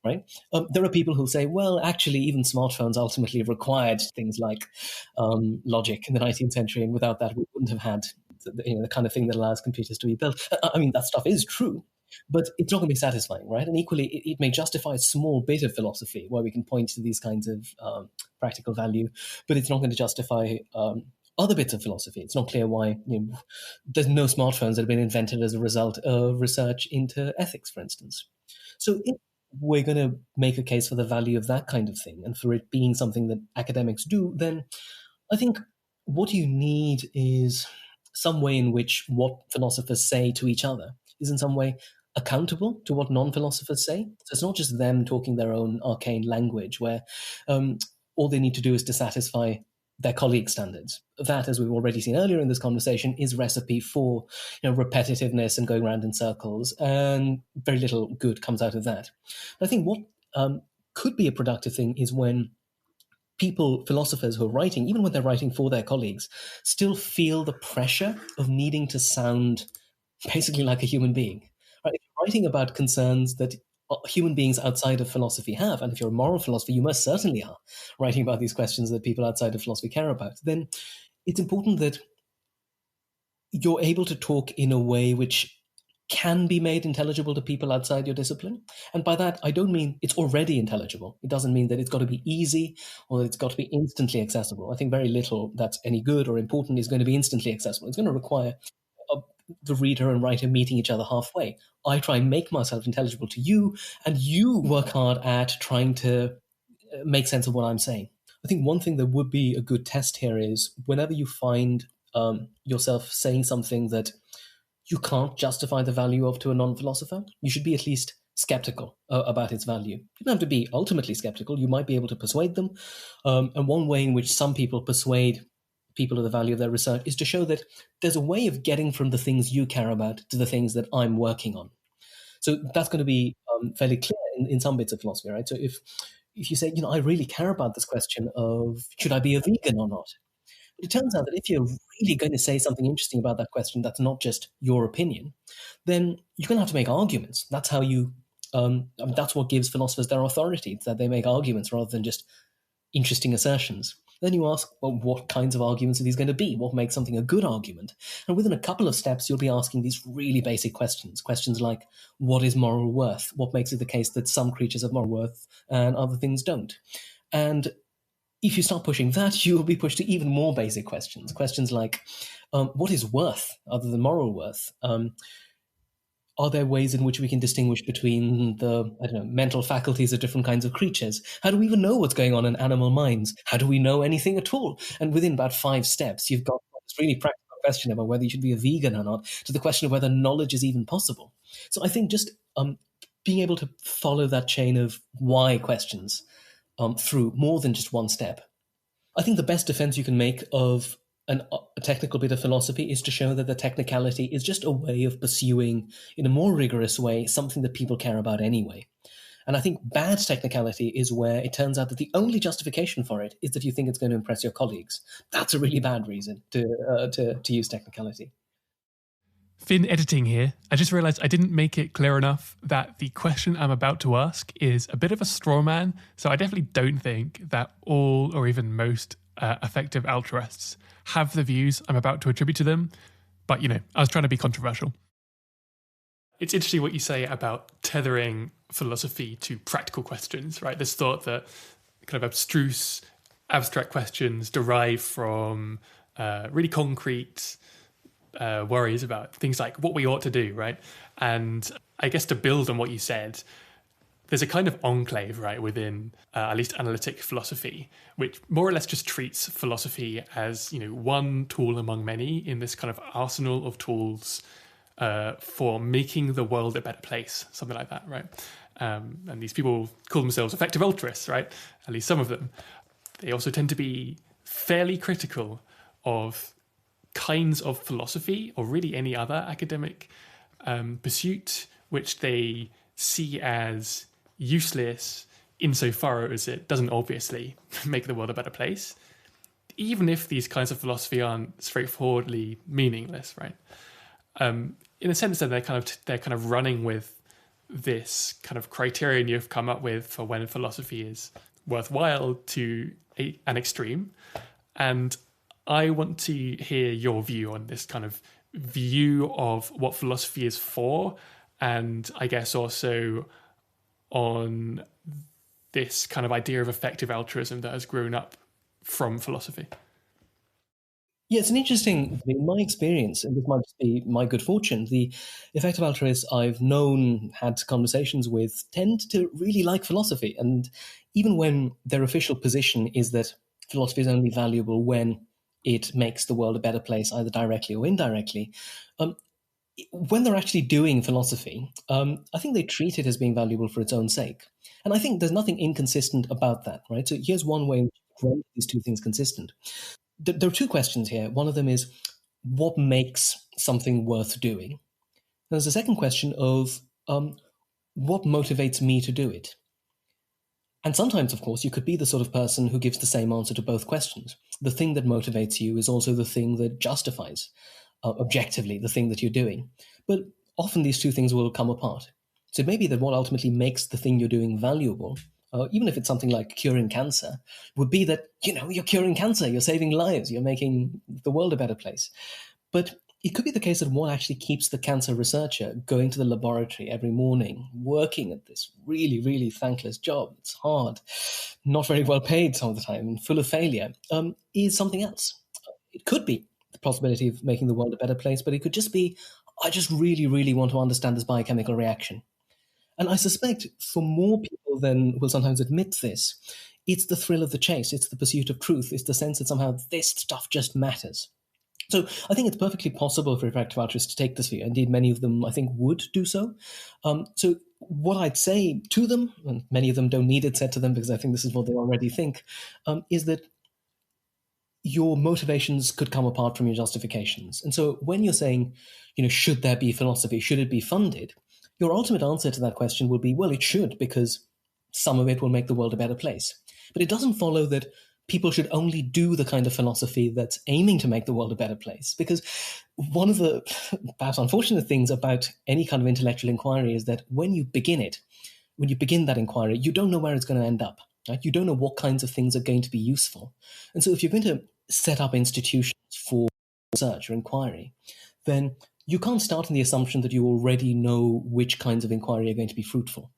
right? There are people who say, well, actually, even smartphones ultimately required things like logic in the 19th century, and without that, we wouldn't have had the kind of thing that allows computers to be built. I mean, that stuff is true. but it's not going to be satisfying, right? And equally, it may justify a small bit of philosophy where we can point to these kinds of practical value, but it's not going to justify other bits of philosophy. It's not clear why there's no smartphones that have been invented as a result of research into ethics, for instance. So if we're going to make a case for the value of that kind of thing and for it being something that academics do, then I think what you need is some way in which what philosophers say to each other is in some way accountable to what non-philosophers say. So it's not just them talking their own arcane language where all they need to do is to satisfy their colleague standards. That, as we've already seen earlier in this conversation, is recipe for repetitiveness and going around in circles, and very little good comes out of that. I think what could be a productive thing is when people, philosophers who are writing, even when they're writing for their colleagues, still feel the pressure of needing to sound basically like a human being. Right? If you're writing about concerns that human beings outside of philosophy have, and if you're a moral philosopher, you most certainly are writing about these questions that people outside of philosophy care about, then it's important that you're able to talk in a way which can be made intelligible to people outside your discipline. And by that, I don't mean it's already intelligible. It doesn't mean that it's got to be easy or that it's got to be instantly accessible. I think very little that's any good or important is going to be instantly accessible. It's going to require the reader and writer meeting each other halfway. I try and make myself intelligible to you, and you work hard at trying to make sense of what I'm saying. I think one thing that would be a good test here is whenever you find yourself saying something that you can't justify the value of to a non-philosopher, you should be at least skeptical about its value. You don't have to be ultimately skeptical. You might be able to persuade them. And one way in which some people persuade people of the value of their research is to show that there's a way of getting from the things you care about to the things that I'm working on. So that's going to be fairly clear in some bits of philosophy, right? So if you say, I really care about this question of should I be a vegan or not? But it turns out that if you're really going to say something interesting about that question that's not just your opinion, then you're going to have to make arguments. That's how you, that's what gives philosophers their authority, that they make arguments rather than just interesting assertions. Then you ask, well, what kinds of arguments are these going to be? What makes something a good argument? And within a couple of steps, you'll be asking these really basic questions. Questions like, what is moral worth? What makes it the case that some creatures have moral worth and other things don't? And if you start pushing that, you will be pushed to even more basic questions. Questions like, what is worth other than moral worth? Are there ways in which we can distinguish between the, mental faculties of different kinds of creatures? How do we even know what's going on in animal minds? How do we know anything at all? And within about 5 steps, you've got this really practical question about whether you should be a vegan or not, to the question of whether knowledge is even possible. So I think just being able to follow that chain of why questions through more than just one step. I think the best defense you can make of a technical bit of philosophy is to show that the technicality is just a way of pursuing, in a more rigorous way, something that people care about anyway. And I think bad technicality is where it turns out that the only justification for it is that you think it's going to impress your colleagues. That's a really bad reason to use technicality. Finn editing here. I just realised I didn't make it clear enough that the question I'm about to ask is a bit of a straw man. So I definitely don't think that all or even most effective altruists have the views I'm about to attribute to them. But, I was trying to be controversial. It's interesting what you say about tethering philosophy to practical questions, right? This thought that kind of abstruse, abstract questions derive from really concrete worries about things like what we ought to do, right? And I guess to build on what you said, there's a kind of enclave, right, within at least analytic philosophy, which more or less just treats philosophy as, one tool among many in this kind of arsenal of tools for making the world a better place, something like that, right? And these people call themselves effective altruists, right? At least some of them. They also tend to be fairly critical of kinds of philosophy or really any other academic pursuit which they see as useless insofar as it doesn't obviously make the world a better place, even if these kinds of philosophy aren't straightforwardly meaningless, right? In a sense that they're kind of running with this kind of criterion you've come up with for when philosophy is worthwhile to an extreme. And I want to hear your view on this kind of view of what philosophy is for and I guess also on this kind of idea of effective altruism that has grown up from philosophy? Yeah, it's an interesting, in my experience, and this might just be my good fortune, the effective altruists I've known, had conversations with, tend to really like philosophy. And even when their official position is that philosophy is only valuable when it makes the world a better place, either directly or indirectly, when they're actually doing philosophy, I think they treat it as being valuable for its own sake. And I think there's nothing inconsistent about that, right? So here's one way in which you render these two things consistent. There are two questions here. One of them is, what makes something worth doing? And there's a second question of, what motivates me to do it? And sometimes, of course, you could be the sort of person who gives the same answer to both questions. The thing that motivates you is also the thing that justifies, objectively, the thing that you're doing. But often these two things will come apart. So it may be that what ultimately makes the thing you're doing valuable, even if it's something like curing cancer, would be that, you're curing cancer, you're saving lives, you're making the world a better place. But it could be the case that what actually keeps the cancer researcher going to the laboratory every morning, working at this really, really thankless job, it's hard, not very well paid some of the time, and full of failure, is something else. It could be the possibility of making the world a better place, but it could just be, I just really, really want to understand this biochemical reaction. And I suspect for more people than will sometimes admit this, it's the thrill of the chase, it's the pursuit of truth, it's the sense that somehow this stuff just matters. So I think it's perfectly possible for effective altruists to take this view. Indeed, many of them, I think, would do so. So what I'd say to them, and many of them don't need it said to them because I think this is what they already think, is that your motivations could come apart from your justifications. And so when you're saying, should there be philosophy? Should it be funded? Your ultimate answer to that question will be, well, it should, because some of it will make the world a better place. But it doesn't follow that people should only do the kind of philosophy that's aiming to make the world a better place. Because one of the perhaps unfortunate things about any kind of intellectual inquiry is that when you begin that inquiry, you don't know where it's going to end up. Right? You don't know what kinds of things are going to be useful. And so if you're going to set up institutions for research or inquiry, then you can't start on the assumption that you already know which kinds of inquiry are going to be fruitful.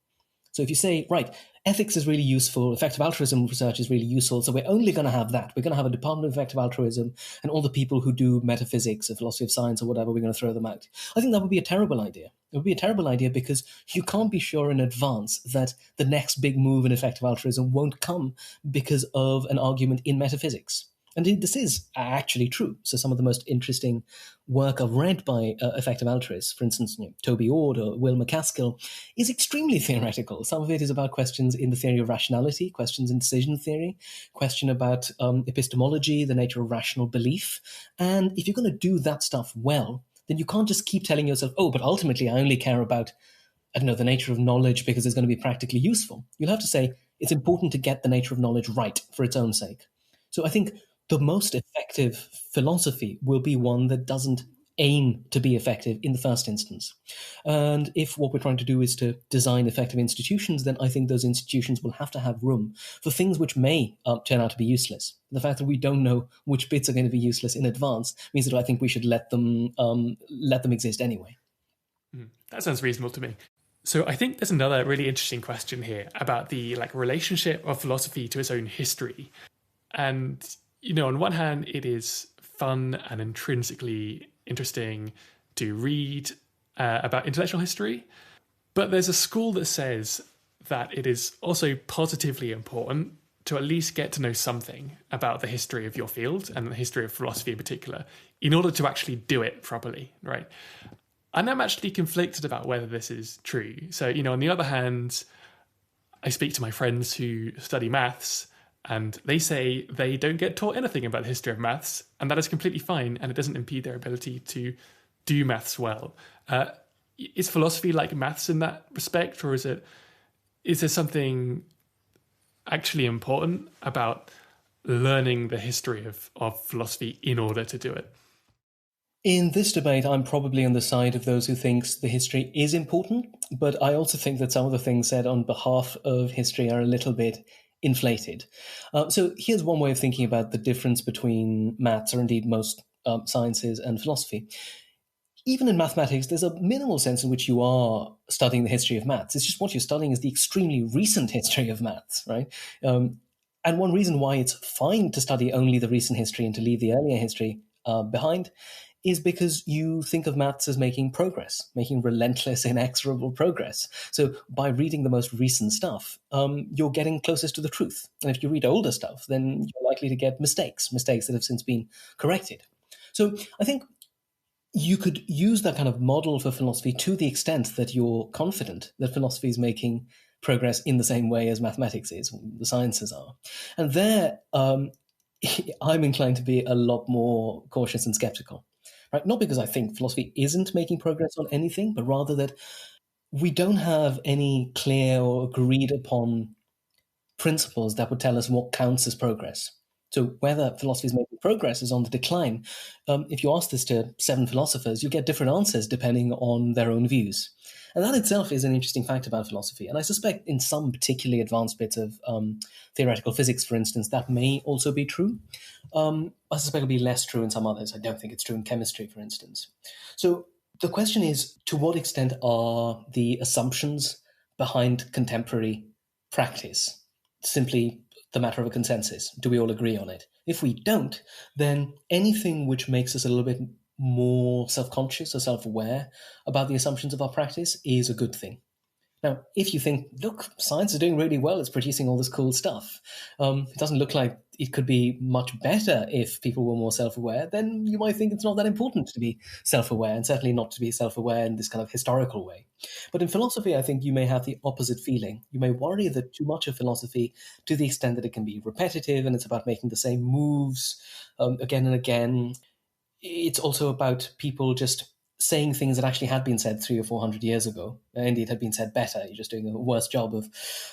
So if you say, right, ethics is really useful, effective altruism research is really useful, so we're only going to have that. We're going to have a department of effective altruism, and all the people who do metaphysics or philosophy of science or whatever, we're going to throw them out. I think that would be a terrible idea. It would be a terrible idea because you can't be sure in advance that the next big move in effective altruism won't come because of an argument in metaphysics. And this is actually true. So some of the most interesting work I've read by effective altruists, for instance, Toby Ord or Will MacAskill, is extremely theoretical. Some of it is about questions in the theory of rationality, questions in decision theory, question about epistemology, the nature of rational belief. And if you're going to do that stuff well, then you can't just keep telling yourself, but ultimately I only care about, the nature of knowledge because it's going to be practically useful. You'll have to say it's important to get the nature of knowledge right for its own sake. So I think the most effective philosophy will be one that doesn't aim to be effective in the first instance. And if what we're trying to do is to design effective institutions, then I think those institutions will have to have room for things which may turn out to be useless. The fact that we don't know which bits are going to be useless in advance means that I think we should let them exist anyway. That sounds reasonable to me. So I think there's another really interesting question here about the relationship of philosophy to its own history. And on one hand, it is fun and intrinsically interesting to read about intellectual history, but there's a school that says that it is also positively important to at least get to know something about the history of your field and the history of philosophy in particular in order to actually do it properly, right? And I'm actually conflicted about whether this is true. So, on the other hand, I speak to my friends who study maths, and they say they don't get taught anything about the history of maths, and that is completely fine, and it doesn't impede their ability to do maths well. Is philosophy like maths in that respect, or is there something actually important about learning the history of philosophy in order to do it? In this debate, I'm probably on the side of those who thinks the history is important, but I also think that some of the things said on behalf of history are a little bit inflated. So here's one way of thinking about the difference between maths, or indeed most sciences, and philosophy. even in mathematics, there's a minimal sense in which you are studying the history of maths. It's just what you're studying is the extremely recent history of maths, right? And one reason why it's fine to study only the recent history and to leave the earlier history behind is because you think of maths as making progress, making relentless, inexorable progress. So by reading the most recent stuff, you're getting closest to the truth. And if you read older stuff, then you're likely to get mistakes that have since been corrected. So I think you could use that kind of model for philosophy to the extent that you're confident that philosophy is making progress in the same way as mathematics is, the sciences are. And there, I'm inclined to be a lot more cautious and skeptical. Right? Not because I think philosophy isn't making progress on anything, but rather that we don't have any clear or agreed upon principles that would tell us what counts as progress. So whether philosophy is making progress is on the decline. If you ask this to 7 philosophers, you get different answers depending on their own views. And that itself is an interesting fact about philosophy. And I suspect in some particularly advanced bits of theoretical physics, for instance, that may also be true. I suspect it'll be less true in some others. I don't think it's true in chemistry, for instance. So the question is, to what extent are the assumptions behind contemporary practice simply the matter of a consensus? Do we all agree on it? If we don't, then anything which makes us a little bit more self-conscious or self-aware about the assumptions of our practice is a good thing. Now, if you think, look, science is doing really well, it's producing all this cool stuff, it doesn't look like it could be much better if people were more self-aware, then you might think it's not that important to be self-aware, and certainly not to be self-aware in this kind of historical way. But in philosophy, I think you may have the opposite feeling. You may worry that too much of philosophy, to the extent that it can be repetitive and it's about making the same moves again and again, it's also about people just saying things that actually had been said 300 or 400 years ago. Indeed, had been said better. You're just doing a worse job of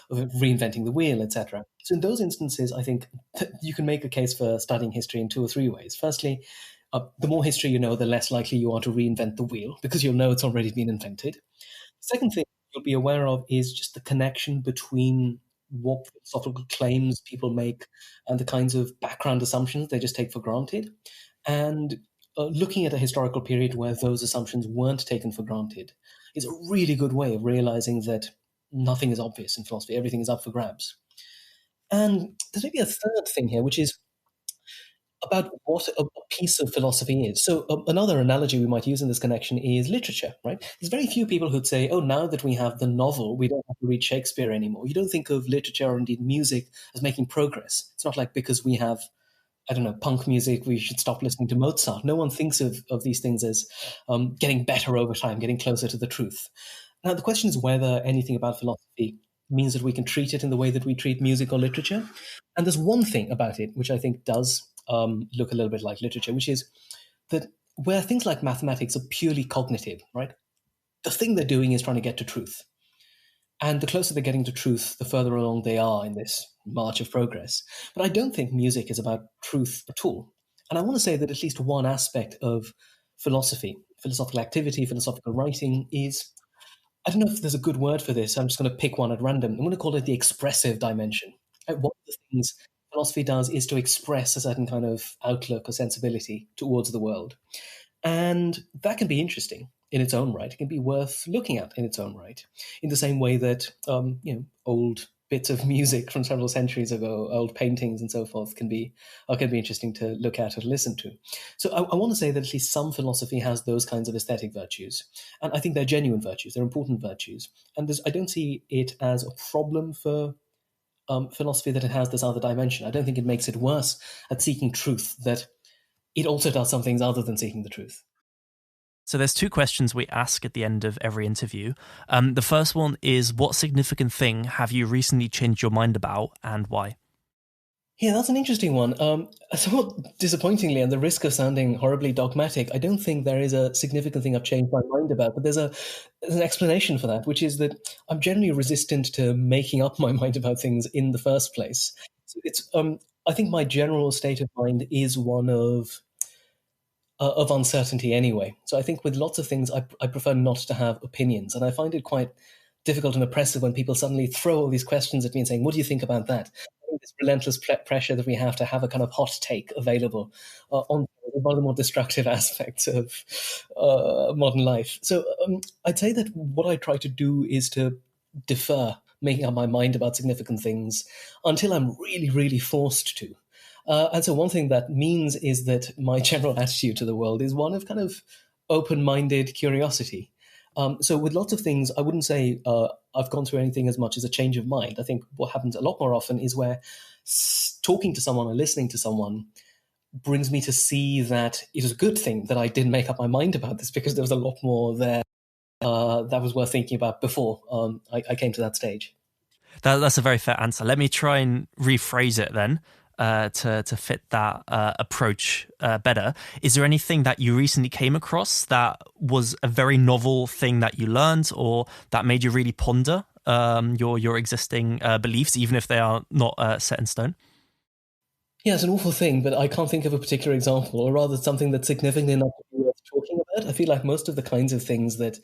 reinventing the wheel, etc. So in those instances, I think you can make a case for studying history in 2 or 3 ways. Firstly, the more history you know, the less likely you are to reinvent the wheel because you'll know it's already been invented. Second thing you'll be aware of is just the connection between what philosophical claims people make and the kinds of background assumptions they just take for granted. And looking at a historical period where those assumptions weren't taken for granted is a really good way of realizing that nothing is obvious in philosophy. Everything is up for grabs. And there's maybe a third thing here, which is about what a piece of philosophy is. So another analogy we might use in this connection is literature, right? There's very few people who'd say, oh, now that we have the novel, we don't have to read Shakespeare anymore. You don't think of literature or indeed music as making progress. It's not like because we have, I don't know, punk music, we should stop listening to Mozart. No one thinks of these things as getting better over time, getting closer to the truth. Now, the question is whether anything about philosophy means that we can treat it in the way that we treat music or literature. And there's one thing about it which I think does look a little bit like literature, which is that where things like mathematics are purely cognitive, right? The thing they're doing is trying to get to truth. And the closer they're getting to truth, the further along they are in this march of progress. But I don't think music is about truth at all. And I want to say that at least one aspect of philosophy, philosophical activity, philosophical writing is, I don't know if there's a good word for this. I'm just going to pick one at random. I'm going to call it the expressive dimension. One of the things philosophy does is to express a certain kind of outlook or sensibility towards the world. And that can be interesting in its own right. It can be worth looking at in its own right, in the same way that old bits of music from several centuries ago, old paintings and so forth, can be interesting to look at or listen to. So I want to say that at least some philosophy has those kinds of aesthetic virtues, and I think they're genuine virtues. They're important virtues, and I don't see it as a problem for philosophy that it has this other dimension. I don't think it makes it worse at seeking truth that it also does some things other than seeking the truth. So there's 2 questions we ask at the end of every interview. The first one is, what significant thing have you recently changed your mind about and why? Yeah, that's an interesting one. Somewhat disappointingly, and the risk of sounding horribly dogmatic, I don't think there is a significant thing I've changed my mind about, but there's an explanation for that, which is that I'm generally resistant to making up my mind about things in the first place. So it's I think my general state of mind is one of uncertainty anyway. So I think with lots of things, I prefer not to have opinions. And I find it quite difficult and oppressive when people suddenly throw all these questions at me and saying, what do you think about that? this relentless pressure that we have to have a kind of hot take available on one of the more destructive aspects of modern life. So I'd say that what I try to do is to defer making up my mind about significant things until I'm really, really forced to. And so one thing that means is that my general attitude to the world is one of kind of open-minded curiosity. So with lots of things, I wouldn't say I've gone through anything as much as a change of mind. I think what happens a lot more often is where talking to someone or listening to someone brings me to see that it is a good thing that I didn't make up my mind about this, because there was a lot more there that was worth thinking about before I came to that stage. That's a very fair answer. Let me try and rephrase it then. To fit that approach better. Is there anything that you recently came across that was a very novel thing that you learned, or that made you really ponder your existing beliefs, even if they are not set in stone? Yeah, it's an awful thing, but I can't think of a particular example, or rather something that's significant enough to be worth talking about. I feel like most of the kinds of things that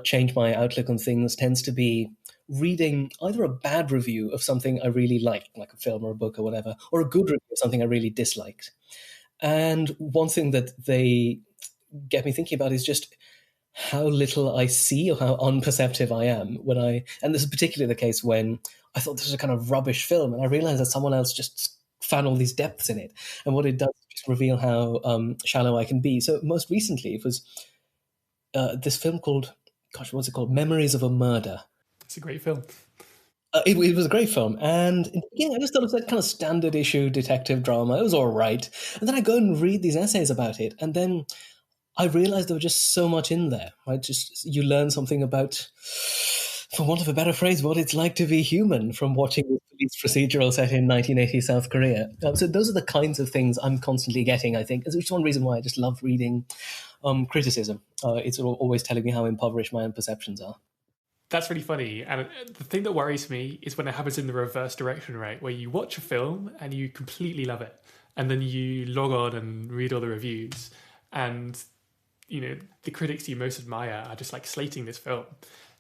change my outlook on things tends to be reading either a bad review of something I really liked, like a film or a book or whatever, or a good review of something I really disliked. And one thing that they get me thinking about is just how little I see, or how unperceptive I am and this is particularly the case when I thought this was a kind of rubbish film, and I realized that someone else just found all these depths in it. And what it does is just reveal how shallow I can be. So most recently, it was this film called, what's it called? Memories of a Murder. It's a great film. It was a great film. And in the beginning, I just thought it was that kind of standard issue detective drama. It was all right. And then I go and read these essays about it. And then I realized there was just so much in there, right? Just you learn something about, for want of a better phrase, what it's like to be human from watching this police procedural set in 1980 South Korea. So those are the kinds of things I'm constantly getting, I think. It's one reason why I just love reading criticism. It's always telling me how impoverished my own perceptions are. That's really funny. And the thing that worries me is when it happens in the reverse direction, right? Where you watch a film and you completely love it, and then you log on and read all the reviews, and the critics you most admire are just like slating this film,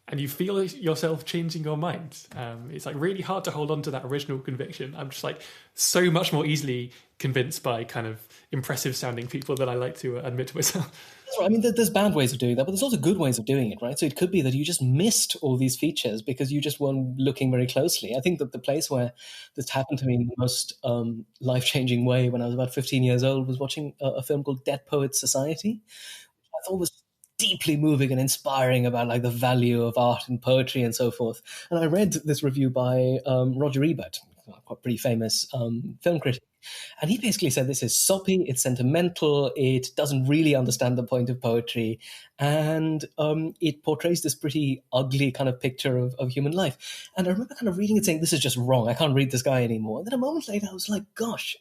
and you feel yourself changing your mind. It's like really hard to hold on to that original conviction. I'm just like so much more easily convinced by kind of impressive sounding people than I like to admit to myself. That's right. I mean, there's bad ways of doing that, but there's also good ways of doing it, right? So it could be that you just missed all these features because you just weren't looking very closely. I think that the place where this happened to me in the most life-changing way when I was about 15 years old was watching a film called Dead Poets Society, which I thought was deeply moving and inspiring about like the value of art and poetry and so forth. And I read this review by Roger Ebert, a pretty famous film critic. And he basically said this is soppy, it's sentimental, it doesn't really understand the point of poetry, and it portrays this pretty ugly kind of picture of human life. And I remember kind of reading it saying, this is just wrong, I can't read this guy anymore. And then a moment later I was like, gosh,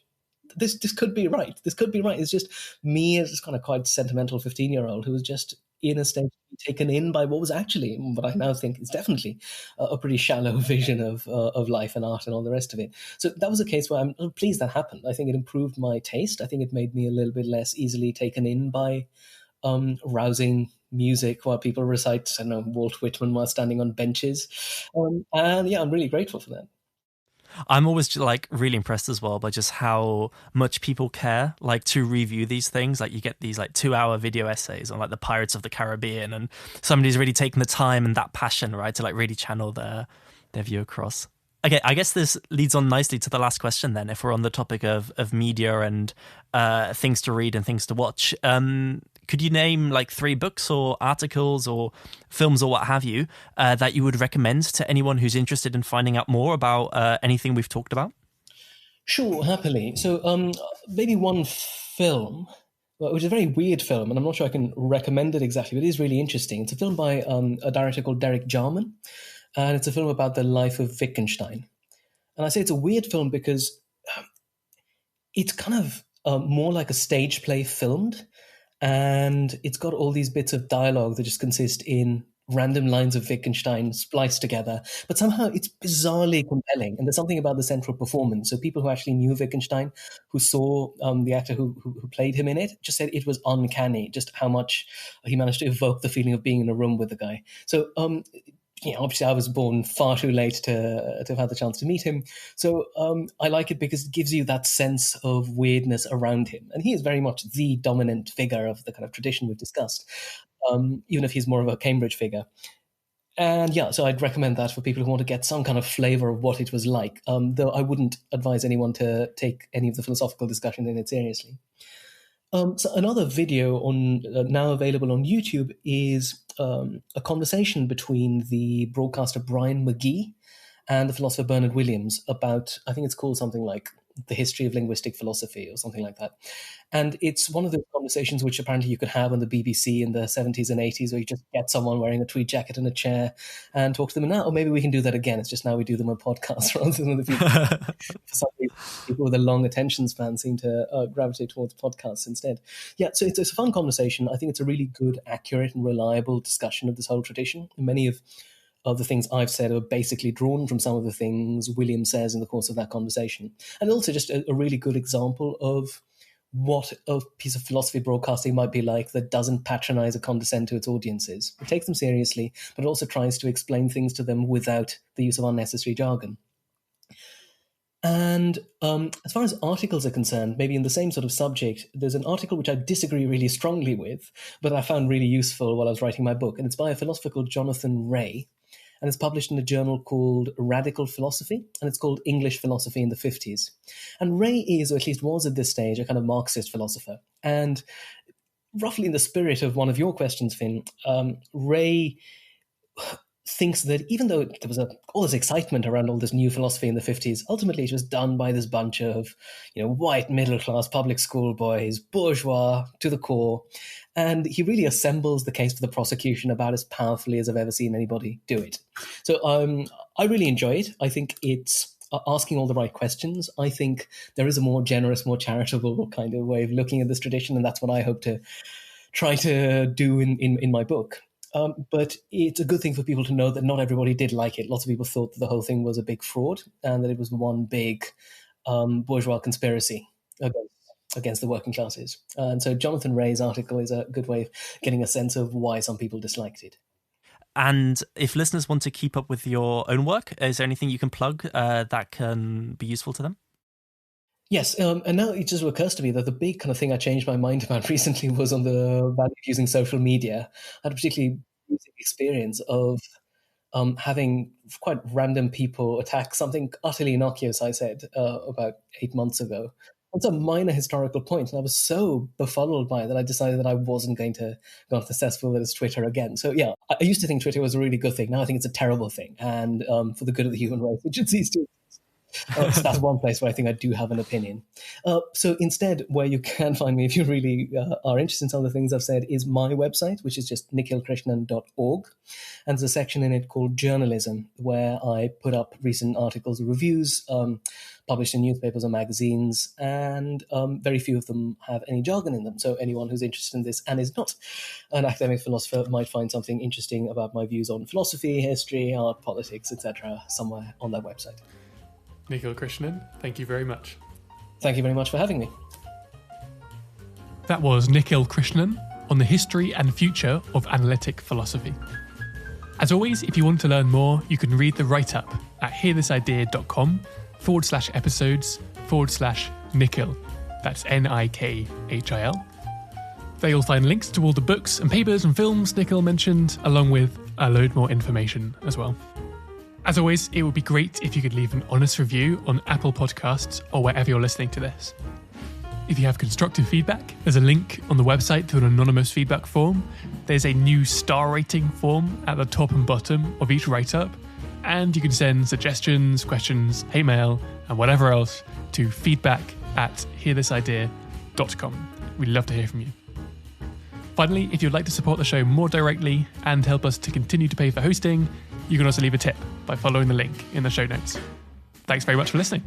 this could be right. This could be right. It's just me as this kind of quite sentimental 15-year-old who was just in a state to be taken in by what was actually, what I now think is definitely a pretty shallow vision of life and art and all the rest of it. So that was a case where I'm pleased that happened. I think it improved my taste. I think it made me a little bit less easily taken in by rousing music while people recite, I don't know, Walt Whitman while standing on benches. And yeah, I'm really grateful for that. I'm always like really impressed as well by just how much people care like to review these things. Like you get these like 2-hour video essays on like the Pirates of the Caribbean, and somebody's really taken the time and that passion, right, to like really channel their view across. Okay, I guess this leads on nicely to the last question then, if we're on the topic of media and things to read and things to watch. Could you name like 3 books or articles or films or what have you that you would recommend to anyone who's interested in finding out more about anything we've talked about? Sure, happily. So maybe one film, which is a very weird film, and I'm not sure I can recommend it exactly, but it is really interesting. It's a film by a director called Derek Jarman, and it's a film about the life of Wittgenstein. And I say it's a weird film because it's kind of more like a stage play filmed, and it's got all these bits of dialogue that just consist in random lines of Wittgenstein spliced together, but somehow it's bizarrely compelling. And there's something about the central performance. So people who actually knew Wittgenstein, who saw the actor who played him in it, just said it was uncanny, just how much he managed to evoke the feeling of being in a room with the guy. So obviously I was born far too late to have had the chance to meet him. So I like it because it gives you that sense of weirdness around him. And he is very much the dominant figure of the kind of tradition we've discussed, even if he's more of a Cambridge figure. And so I'd recommend that for people who want to get some kind of flavor of what it was like, though I wouldn't advise anyone to take any of the philosophical discussion in it seriously. So another video now available on YouTube is a conversation between the broadcaster Brian McGee and the philosopher Bernard Williams about, I think it's called something like The History of Linguistic Philosophy or something like that. And it's one of those conversations which apparently you could have on the BBC in the 70s and 80s, where you just get someone wearing a tweed jacket and a chair and talk to them. And now, or maybe we can do that again. It's just now we do them on podcasts rather than the people. For some reason, people with a long attention span seem to gravitate towards podcasts instead. So it's a fun conversation. I think it's a really good, accurate and reliable discussion of this whole tradition. Many of the things I've said are basically drawn from some of the things William says in the course of that conversation. And also just a really good example of what a piece of philosophy broadcasting might be like that doesn't patronize or condescend to its audiences. It takes them seriously, but it also tries to explain things to them without the use of unnecessary jargon. And as far as articles are concerned, maybe in the same sort of subject, there's an article which I disagree really strongly with, but I found really useful while I was writing my book. And it's by a philosopher called Jonathan Ray. And it's published in a journal called Radical Philosophy, and it's called English Philosophy in the 50s. And Ray is, or at least was at this stage, a kind of Marxist philosopher. And roughly in the spirit of one of your questions, Finn, Ray thinks that even though there was all this excitement around all this new philosophy in the 50s, ultimately it was done by this bunch of white middle-class public school boys, bourgeois to the core. And he really assembles the case for the prosecution about as powerfully as I've ever seen anybody do it. So I really enjoy it. I think it's asking all the right questions. I think there is a more generous, more charitable kind of way of looking at this tradition, and that's what I hope to try to do in my book. But it's a good thing for people to know that not everybody did like it. Lots of people thought that the whole thing was a big fraud and that it was one big bourgeois conspiracy against the working classes. And so Jonathan Ray's article is a good way of getting a sense of why some people disliked it. And if listeners want to keep up with your own work, is there anything you can plug that can be useful to them? Yes, and now it just occurs to me that the big kind of thing I changed my mind about recently was on the value of using social media. I had a particularly using experience of having quite random people attack something utterly innocuous I said about 8 months ago. It's a minor historical point, and I was so befuddled by it that I decided that I wasn't going to go on the cesspool that is Twitter again. So yeah, I used to think Twitter was a really good thing. Now I think it's a terrible thing, and for the good of the human race, it should cease to. So that's one place where I think I do have an opinion. So instead, where you can find me if you really are interested in some of the things I've said is my website, which is just nikhilkrishnan.org. And there's a section in it called Journalism, where I put up recent articles or reviews published in newspapers or magazines, and very few of them have any jargon in them. So anyone who's interested in this and is not an academic philosopher might find something interesting about my views on philosophy, history, art, politics, etc. somewhere on that website. Nikhil Krishnan, thank you very much. Thank you very much for having me. That was Nikhil Krishnan on the history and future of analytic philosophy. As always, if you want to learn more, you can read the write-up at hearthisidea.com/episodes/Nikhil. That's Nikhil. There you'll find links to all the books and papers and films Nikhil mentioned, along with a load more information as well. As always, it would be great if you could leave an honest review on Apple Podcasts or wherever you're listening to this. If you have constructive feedback, there's a link on the website to an anonymous feedback form. There's a new star rating form at the top and bottom of each write-up, and you can send suggestions, questions, hate mail, and whatever else to feedback@hearthisidea.com. We'd love to hear from you. Finally, if you'd like to support the show more directly and help us to continue to pay for hosting, you can also leave a tip by following the link in the show notes. Thanks very much for listening.